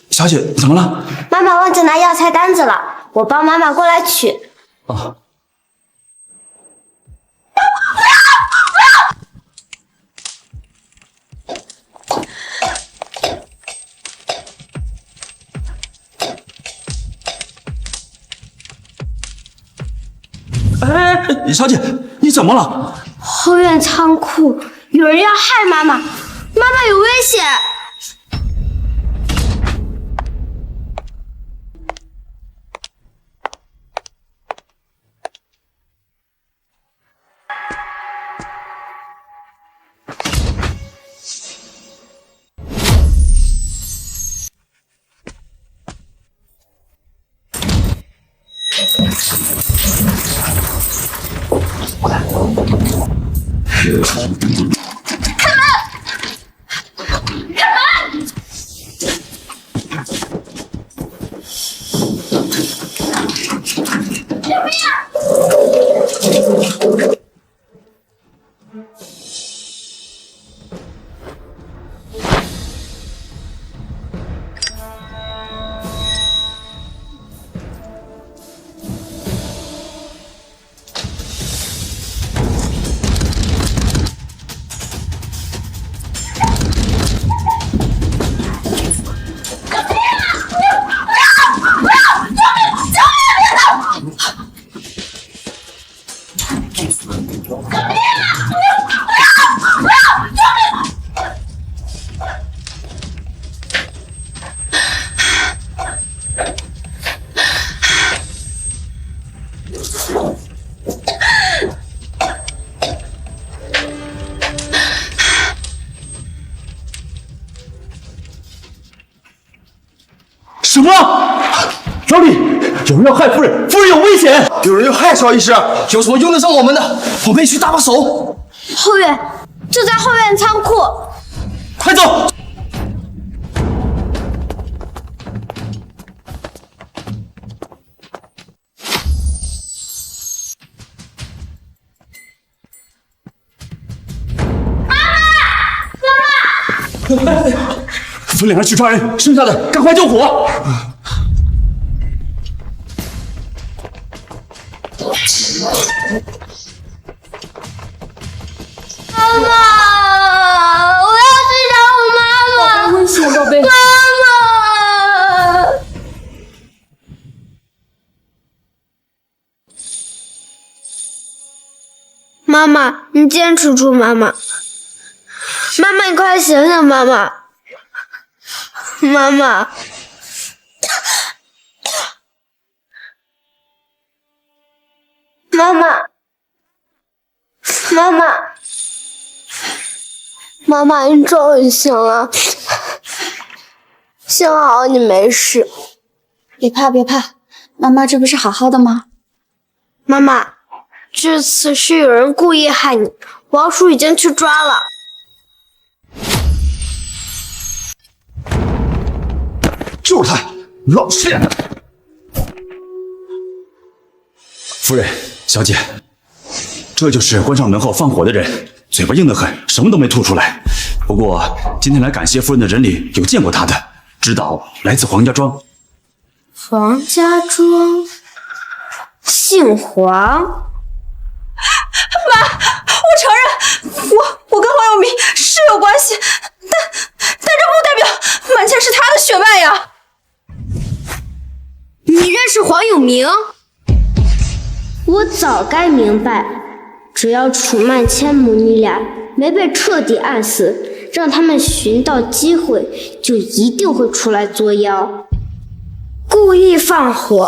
小姐，怎么了？妈妈忘记拿药材单子了，我帮妈妈过来取。哦。哎，小姐，你怎么了？后院仓库有人要害妈妈，妈妈有危险！什么？老李，有人要害夫人，夫人有危险！有人要害邵医师，有什么用得上我们的？我们一起搭把手。后院，就在后院仓库。快走！分两人去抓人，剩下的赶快救火！妈妈，我要去找我妈妈！没关系，宝贝。妈妈，你坚持住，妈妈！妈妈，你快醒醒，妈妈！妈妈，妈妈，妈妈，妈妈，你终于醒了，幸好你没事。别怕，别怕，妈妈这不是好好的吗？妈妈，这次是有人故意害你，王叔已经去抓了。就是他，老实点！夫人，小姐，这就是关上门后放火的人，嘴巴硬得很，什么都没吐出来。不过今天来感谢夫人的人里有见过他的，知道来自黄家庄。黄家庄，姓黄。妈，我承认，我跟黄有明是有关系，但这不代表满倩是他的血脉呀。你认识黄有明？我早该明白，只要楚曼谦母女俩没被彻底按死，让他们寻到机会，就一定会出来作妖，故意放火。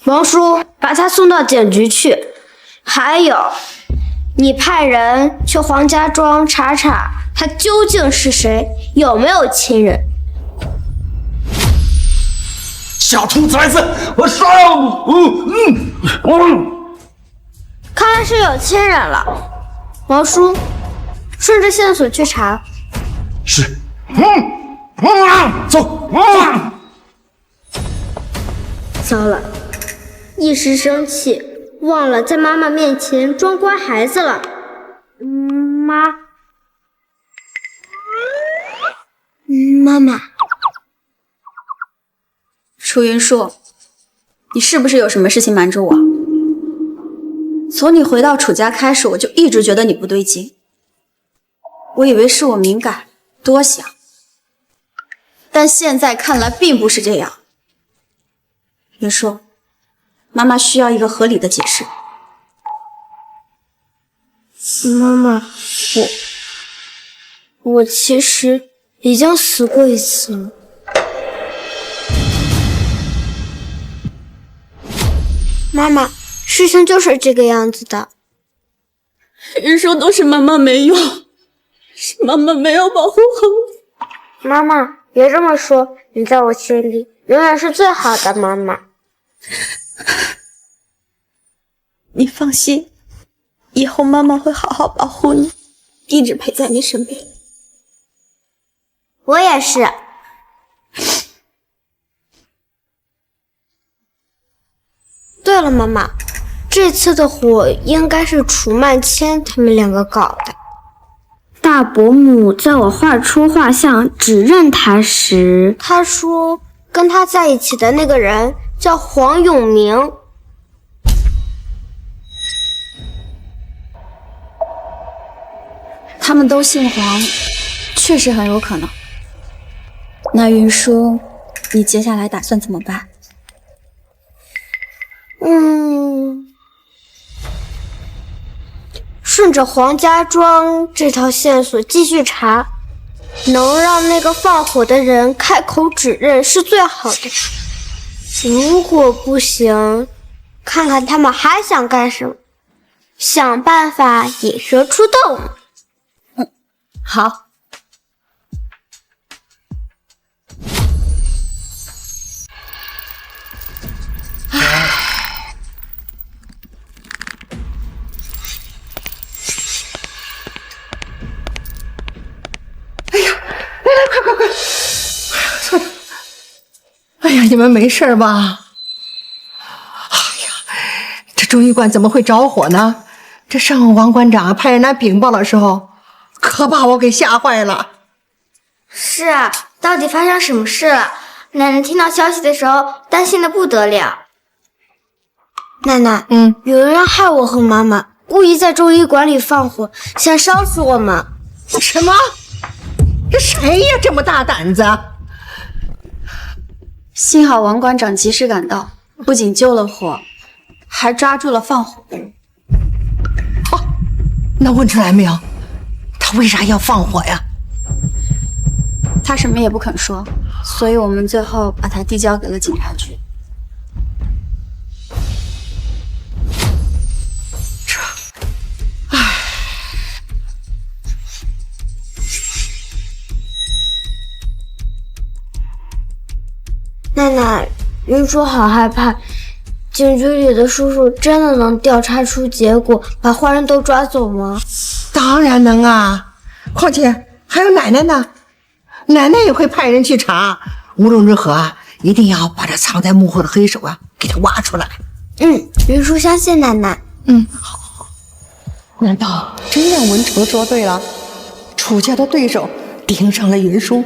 王叔，把他送到警局去。还有，你派人去黄家庄查查，他究竟是谁，有没有亲人。小兔崽子，我杀了看来是有亲人了。王叔，顺着线索去查。是。走。糟了，一时生气，忘了在妈妈面前装乖孩子了。妈妈。楚云舒，你是不是有什么事情瞒着我？从你回到楚家开始，我就一直觉得你不对劲。我以为是我敏感多想，但现在看来并不是这样。云舒，妈妈需要一个合理的解释。妈妈，我其实已经死过一次了。妈妈，事情就是这个样子的。云舒，都是妈妈没用，是妈妈没有保护好你。妈妈，别这么说，你在我心里永远是最好的妈妈。你放心，以后妈妈会好好保护你，一直陪在你身边。我也是。对了，妈妈，这次的火应该是楚曼谦他们两个搞的。大伯母在我画出画像指认他时，他说跟他在一起的那个人叫黄永明。他们都姓黄，确实很有可能。那云舒，你接下来打算怎么办？顺着黄家庄这条线索继续查，能让那个放火的人开口指认是最好的。如果不行，看看他们还想干什么，想办法引蛇出洞。好。哎呀，你们没事吧？哎呀，这中医馆怎么会着火呢？这上午王馆长派人来禀报的时候，可把我给吓坏了。是啊，到底发生什么事了？奶奶听到消息的时候，担心的不得了。奶奶，有人要害我和妈妈，故意在中医馆里放火，想烧死我们。什么？这谁呀？这么大胆子？幸好王馆长及时赶到，不仅救了火，还抓住了放火的人。哦，那问出来没有？他为啥要放火呀？他什么也不肯说，所以我们最后把他递交给了警察局。奶奶，云舒好害怕，警局里的叔叔真的能调查出结果，把坏人都抓走吗？当然能啊，况且还有奶奶呢，奶奶也会派人去查。无论如何啊，一定要把这藏在幕后的黑手啊给他挖出来。云舒相信奶奶。好。难道真让文成说对了？楚家的对手盯上了云舒，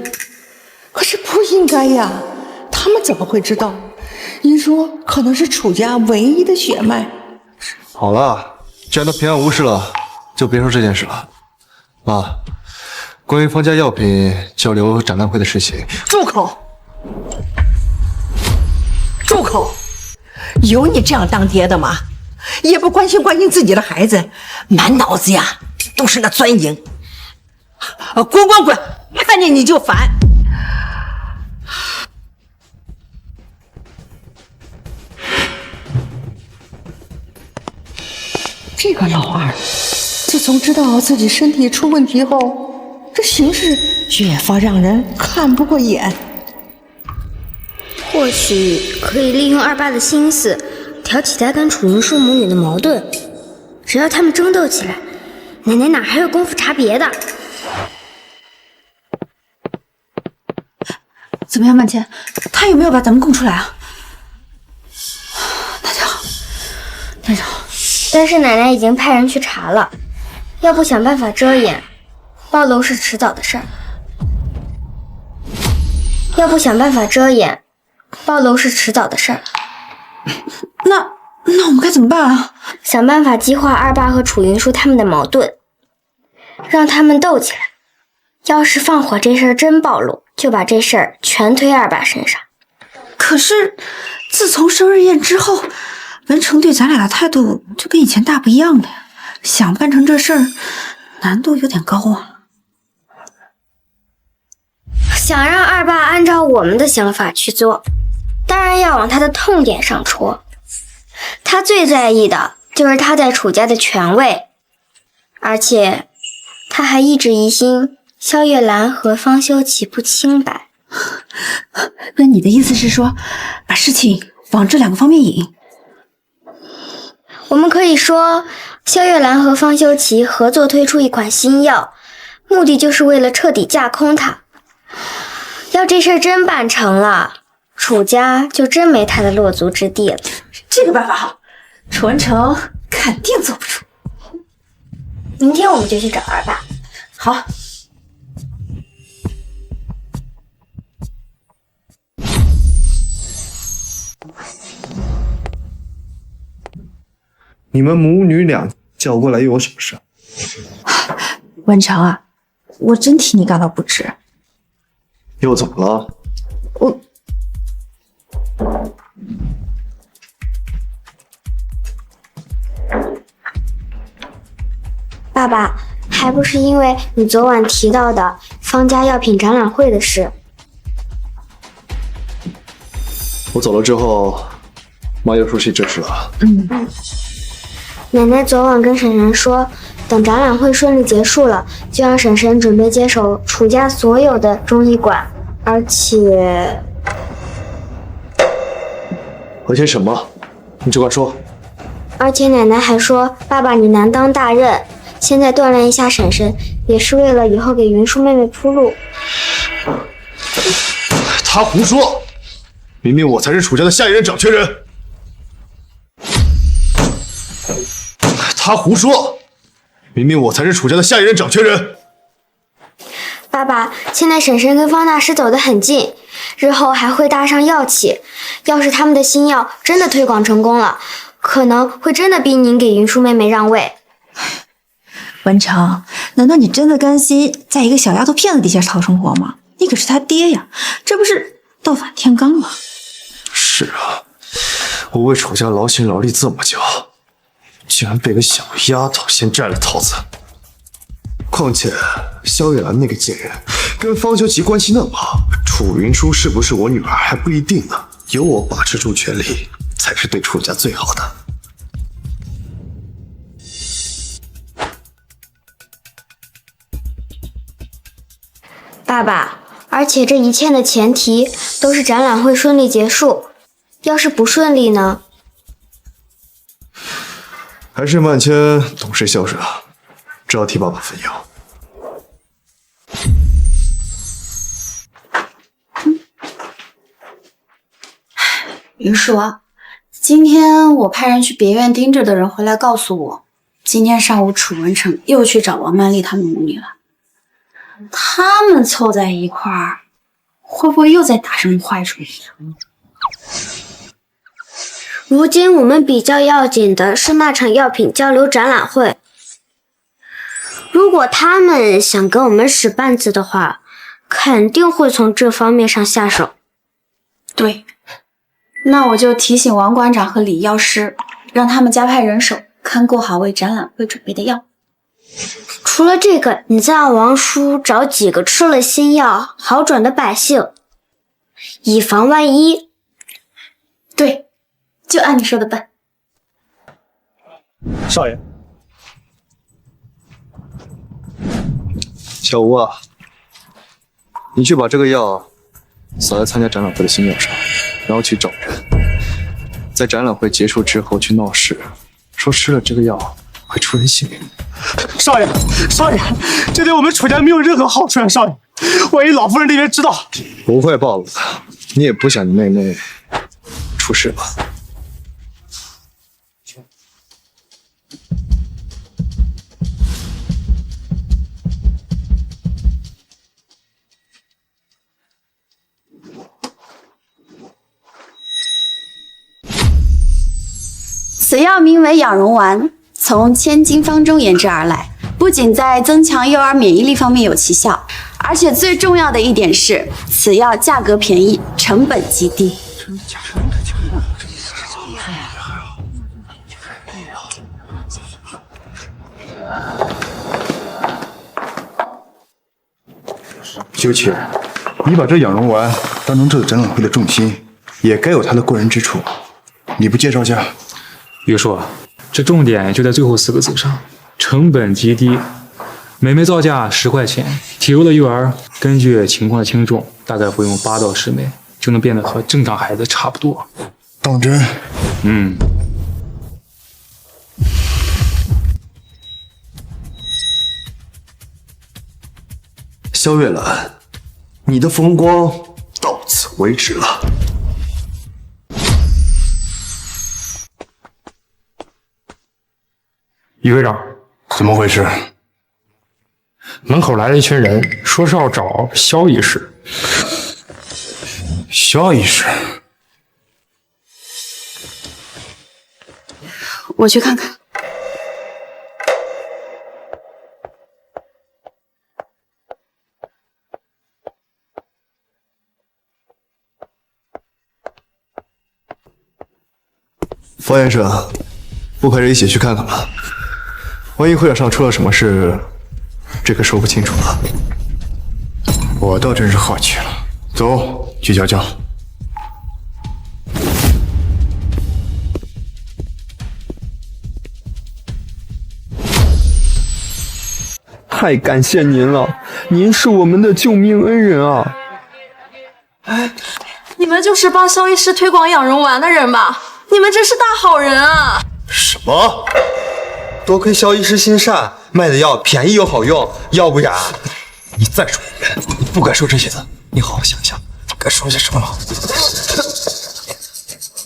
可是不应该呀。他们怎么会知道？云舒可能是楚家唯一的血脉。好了，既然都平安无事了，就别说这件事了。妈，关于方家药品交流展览会的事情，住口！住口！有你这样当爹的吗？也不关心自己的孩子，满脑子呀都是那钻营。滚！看见你就烦。这个老二，自从知道自己身体出问题后，这行事越发让人看不过眼。或许可以利用二爸的心思，挑起他跟楚云舒母女的矛盾。只要他们争斗起来，奶奶哪还有功夫查别的？怎么样，曼倩，他有没有把咱们供出来啊？那就好。但是奶奶已经派人去查了，要不想办法遮掩，暴露是迟早的事儿。那我们该怎么办啊？想办法激化二爸和楚云舒他们的矛盾，让他们斗起来。要是放火这事儿真暴露，就把这事儿全推二爸身上。可是，自从生日宴之后，文成对咱俩的态度就跟以前大不一样了呀。想办成这事儿，难度有点高啊。想让二爸按照我们的想法去做，当然要往他的痛点上戳。他最在意的就是他在楚家的权位，而且他还一直疑心萧月兰和方修齐不清白。那你的意思是说，把事情往这两个方面引？我们可以说，萧月兰和方修齐合作推出一款新药，目的就是为了彻底架空它。要这事儿真办成了，楚家就真没他的落足之地了。这个办法好，楚文成肯定坐不住。明天我们就去找二爸。好。你们母女俩叫过来有什么事？文成啊，我真替你感到不值。又怎么了？爸爸，还不是因为你昨晚提到的方家药品展览会的事。我走了之后，妈又说起这事了。奶奶昨晚跟婶婶说，等展览会顺利结束了，就让婶婶准备接手楚家所有的中医馆，而且什么？你只管说。而且奶奶还说，爸爸你难当大任，现在锻炼一下婶婶，也是为了以后给云舒妹妹铺路。他胡说，明明我才是楚家的下一任掌权人。他胡说，明明我才是楚家的下一任掌权人。爸爸，现在婶婶跟方大师走得很近，日后还会搭上药企。要是他们的新药真的推广成功了，可能会真的逼您给云舒妹妹让位。文成，难道你真的甘心在一个小丫头片子底下讨生活吗？你可是他爹呀，这不是倒反天罡吗？是啊，我为楚家劳心劳力这么久，竟然被个小丫头先占了套子。况且萧月兰那个贱人跟方修齐关系那么好，楚云舒是不是我女儿还不一定呢。有我把持住权力，才是对楚家最好的。爸爸，而且这一切的前提都是展览会顺利结束，要是不顺利呢？还是万千懂事孝顺啊，知道替爸爸分忧。云舒啊，今天我派人去别院盯着的人回来告诉我，今天上午楚文成又去找王曼丽他们母女了。他们凑在一块儿，会不会又在打什么坏主意？如今我们比较要紧的是那场药品交流展览会，如果他们想跟我们使绊子的话，肯定会从这方面上下手。对，那我就提醒王馆长和李药师让他们加派人手看顾好为展览会准备的药。除了这个，你再让王叔找几个吃了新药好转的百姓，以防万一。对，就按你说的办。少爷，小吴啊，你去把这个药撒在参加展览会的新药上，然后去找人，在展览会结束之后去闹事，说吃了这个药会出人性命。少爷，少爷，这对我们楚家没有任何好处啊！少爷，万一老夫人那边知道，不会暴露的。你也不想你妹妹出事吧？此药名为养荣丸，从千金方中研制而来，不仅在增强幼儿免疫力方面有奇效，而且最重要的一点是，此药价格便宜，成本极低。修齐，你把这养荣丸当成这次展览会的重心，也该有它的过人之处，你不介绍下？别说，这重点就在最后4个字上，成本极低。每枚造价10块钱，体弱的幼儿根据情况的轻重，大概服用8到10枚，就能变得和正常孩子差不多。当真？嗯。萧月兰，你的风光到此为止了。于会长，怎么回事？门口来了一群人，说是要找萧医师。萧医师，我去看看。方先生，不陪着一起去看看吧？万一会场上出了什么事，这可说不清楚了。我倒真是好奇了，走去瞧瞧。太感谢您了，您是我们的救命恩人啊！哎，你们就是帮萧医师推广养荣丸的人吧？你们真是大好人啊！什么？多亏萧医师心善，卖的药便宜又好用，要不然你再说一遍，你不该说这些的。你好好想想，该说些什么了？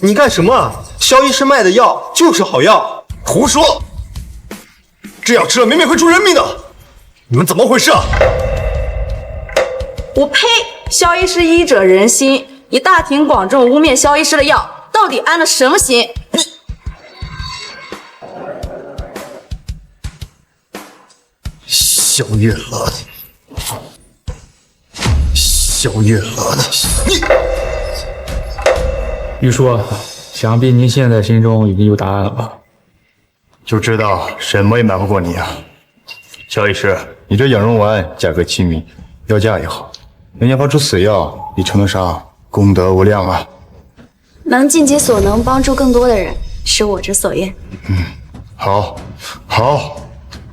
你干什么？萧医师卖的药就是好药。胡说！这药吃了明明会出人命的，你们怎么回事啊？我呸！萧医师医者仁心，你大庭广众污蔑萧医师的药，到底安了什么心？萧月兰，萧月兰，你玉叔，想必您现在心中已经有答案了吧？就知道什么也瞒不过你啊！萧医师，你这养荣丸价格亲民，药价也好，能研发出此药，你称得上功德无量啊！能尽己所能帮助更多的人，是我之所愿。好，好，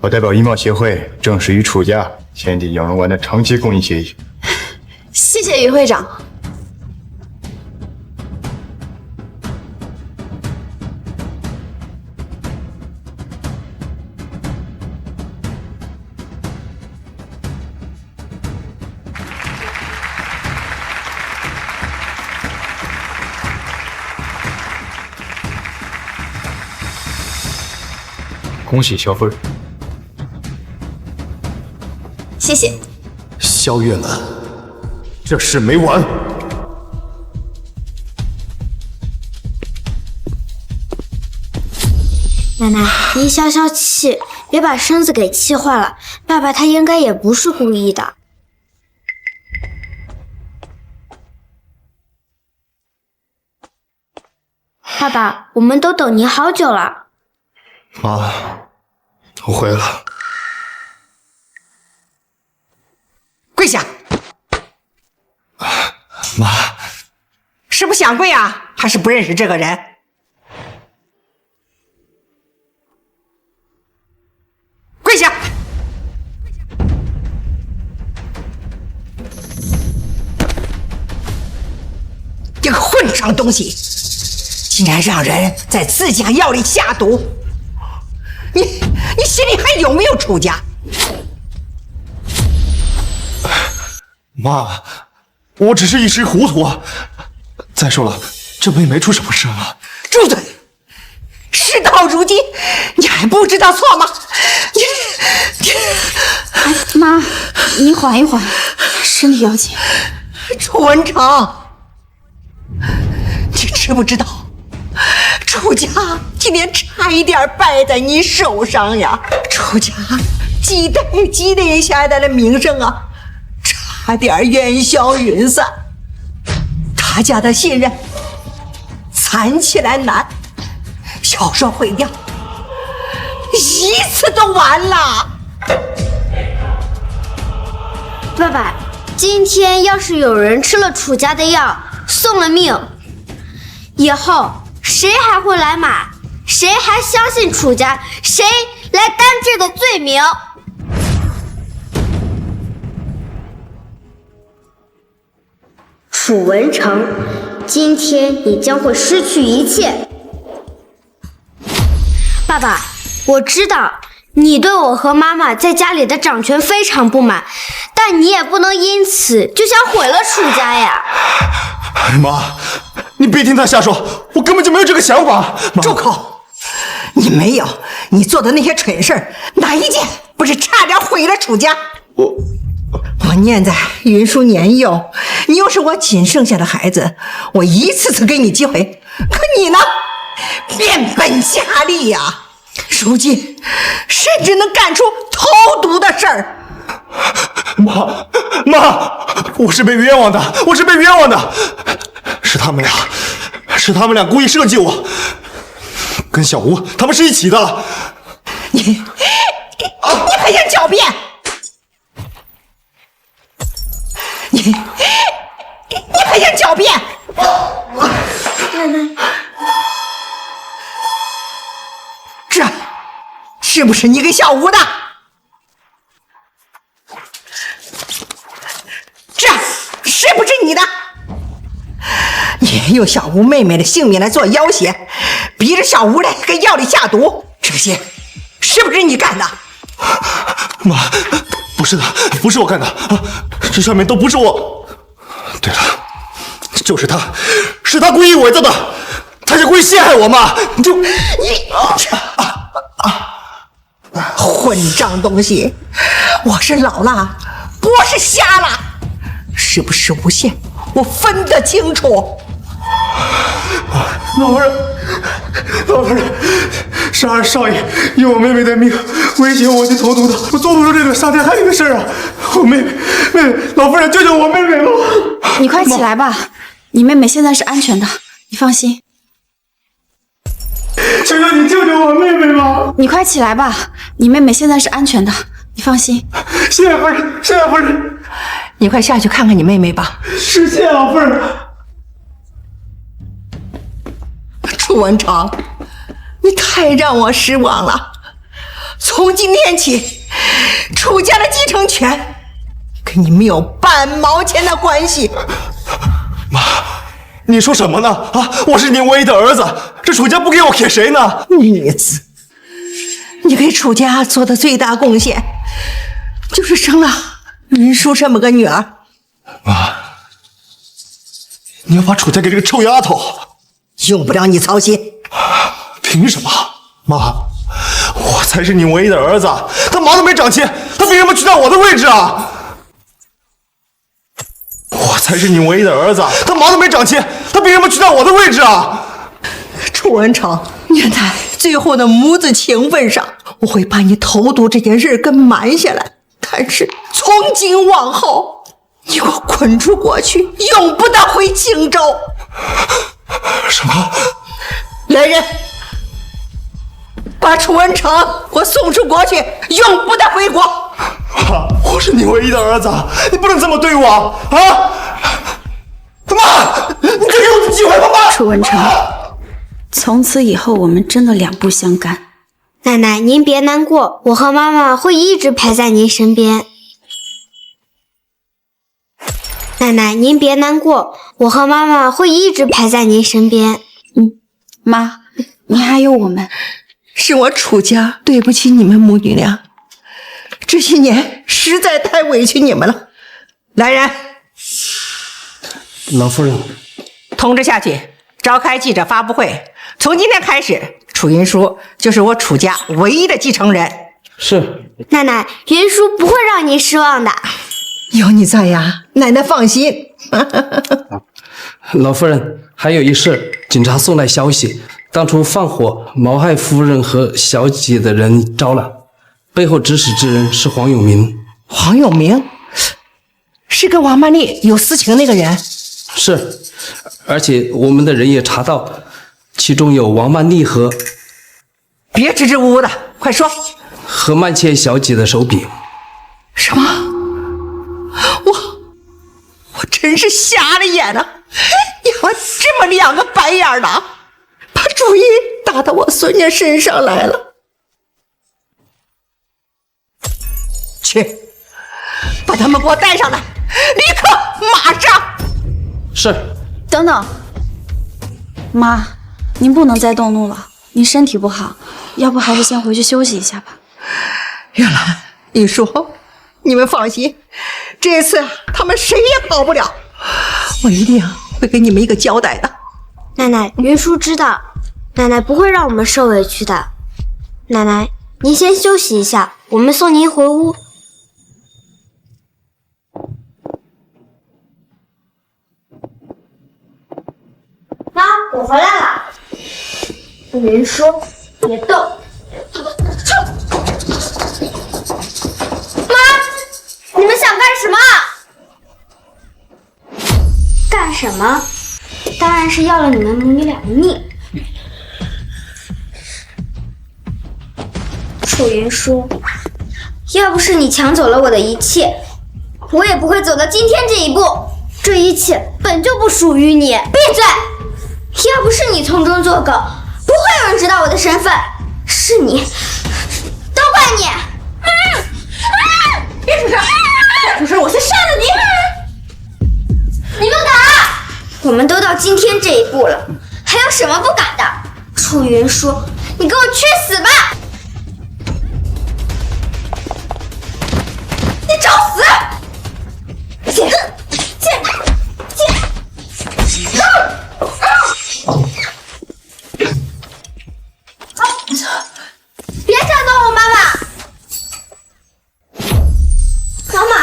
我代表医贸协会正式与楚家签订养荣丸的长期供应协议。谢谢于会长。恭喜萧夫人。谢谢。萧月兰，这事没完。奶奶，您消消气，别把身子给气坏了。爸爸他应该也不是故意的。爸爸，我们都等您好久了。妈，我回来了。跪下！妈，是不想跪啊？还是不认识这个人？跪下！这个混账东西，竟然让人在自家药里下毒！你心里还有没有楚家？妈，我只是一时糊涂啊。再说了，这不也没出什么事吗？住嘴！事到如今，你还不知道错吗？妈，你缓一缓，身体要紧。楚文成，你知不知道，楚家今天差一点败在你手上呀！楚家几代积累下来的名声啊，差点烟消云散。他家的信任攒起来难，要说毁掉，一次都完了。爸爸，今天要是有人吃了楚家的药，送了命，以后谁还会来买？谁还相信楚家？谁来担这个罪名？楚文成，今天你将会失去一切。爸爸，我知道你对我和妈妈在家里的掌权非常不满，但你也不能因此就想毁了楚家呀。妈，你别听他瞎说，我根本就没有这个想法。住口！你没有，你做的那些蠢事，哪一件不是差点毁了楚家？我念在云舒年幼，你又是我仅剩下的孩子，我一次次给你机会，可你呢，变本加厉呀！如今甚至能干出投毒的事儿。妈，我是被冤枉的，我是被冤枉的，是他们俩故意设计我，跟小吴他们是一起的。你还想狡辩？你还想狡辩？奶奶，这是不是你给小吴的？这是不是你的？你用小吴妹妹的性命来做要挟，逼着小吴来给药里下毒，这些是不是你干的？妈，不是的，不是我干的啊，这上面都不是我。对了，就是他，是他故意伪造的，他是故意陷害我妈。混账东西！我是老了，不是瞎了，是不是诬陷？我分得清楚。老夫人，是二少爷以我妹妹的命威胁我去投毒的，我做不出这种伤天害理的事啊！我妹妹，老夫人救救我妹妹吧！你快起来吧，你妹妹现在是安全的，你放心。求求你救救我妹妹吧！你快起来吧，你妹妹现在是安全的，你放心。谢夫人，谢夫人，你快下去看看你妹妹吧。是谢老夫人。楚文成，你太让我失望了。从今天起，楚家的继承权跟你没有半毛钱的关系。妈，你说什么呢？啊，我是您唯一的儿子，这楚家不给我给谁呢？女子，你给楚家做的最大贡献，就是生了云舒这么个女儿。妈，你要把楚家给这个臭丫头？用不着你操心。凭什么？妈，我才是你唯一的儿子，他毛都没长齐，他凭什么取代我的位置啊？我才是你唯一的儿子，他毛都没长齐，他凭什么取代我的位置啊？楚文成，念在最后的母子情分上，我会把你投毒这件事给瞒下来。但是从今往后，你给我滚出国去，永不得回荆州。什么？来人，把楚文成给我送出国去，永不得回国。妈，我是你唯一的儿子，你不能这么对我啊！妈，你再给我次机会吧，妈！楚文成，从此以后我们真的两不相干。奶奶，您别难过，我和妈妈会一直陪在您身边。奶奶，您别难过，我和妈妈会一直陪在您身边。妈，你还有我们。是我楚家对不起你们母女俩，这些年实在太委屈你们了。来人，老夫人，通知下去，召开记者发布会。从今天开始，楚云舒就是我楚家唯一的继承人。是。奶奶，云舒不会让您失望的。有你在呀，奶奶放心。老夫人，还有一事，警察送来消息，当初放火谋害夫人和小姐的人招了，背后指使之人是黄永明。黄永明是跟王曼丽有私情那个人？是，而且我们的人也查到，其中有王曼丽和……别支支吾吾的，快说。和曼茜小姐的手笔。什么？我真是瞎了眼了！你们这么两个白眼的，把主意打到我孙家身上来了。去，把他们给我带上来，立刻，马上！是。等等，妈，您不能再动怒了，您身体不好，要不还是先回去休息一下吧。月兰，你说，你们放心，这次他们谁也跑不了，我一定会给你们一个交代的。奶奶，云舒知道，奶奶不会让我们受委屈的。奶奶，您先休息一下，我们送您回屋。妈，我回来了。云舒，别动。你们想干什么？干什么？当然是要了你们母女俩的命。楚云舒，要不是你抢走了我的一切，我也不会走到今天这一步。这一切本就不属于你。闭嘴！要不是你从中作梗，不会有人知道我的身份。是你，都怪你！别出声！再出声，我先杀了你！你们敢？我们都到今天这一步了，还有什么不敢的？楚云舒，你给我去死吧！你找死！别伤到我妈妈！妈妈，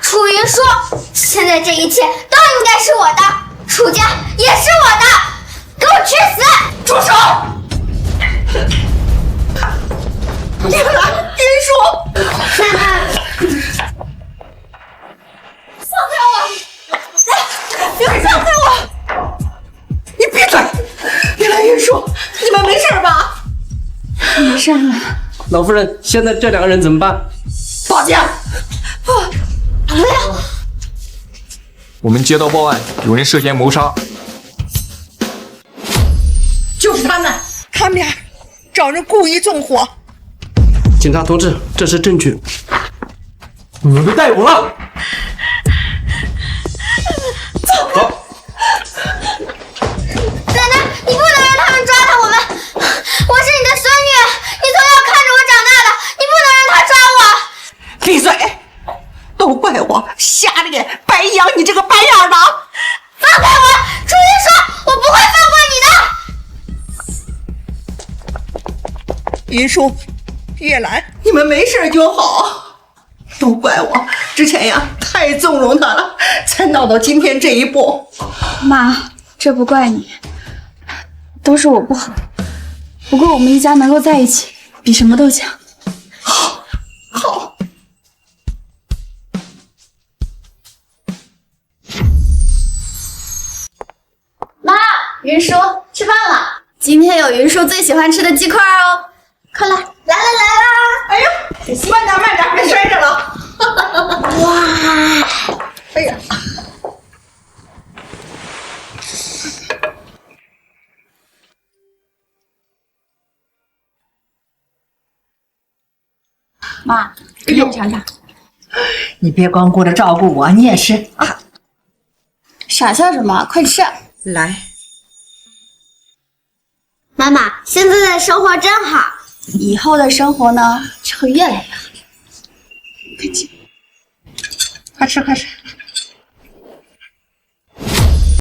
楚云舒，现在这一切都应该是我的，楚家也是我的，给我去死！住手！你们来，云舒！奶奶，放开我！你放开我！你闭嘴！别来云舒，你们没事吧？没事了。老夫人，现在这两个人怎么办？报警！不要！我们接到报案，有人涉嫌谋杀。就是他们，他们俩找人故意纵火。警察同志，这是证据。你们被逮捕了。走。奶奶，你不能让他们抓他，我们，我是你的孙女，你从小看着我长大的，你不能让他抓我。闭嘴！都怪我瞎了眼，白养你这个白眼狼！放开我，楚云舒，我不会放过你的。云舒，月兰，你们没事就好。都怪我之前呀太纵容他了，才闹到今天这一步。妈，这不怪你，都是我不好。不过我们一家能够在一起，比什么都强。好。云叔，吃饭了。今天有云叔最喜欢吃的鸡块哦，快来！来啦！哎呦，慢点，别摔着了。哇！哎呀！妈，给我尝尝。你别光顾着照顾我，你也吃啊！傻笑什么？快吃！来，妈妈，现在的生活真好，以后的生活呢，就会越来越好。快吃！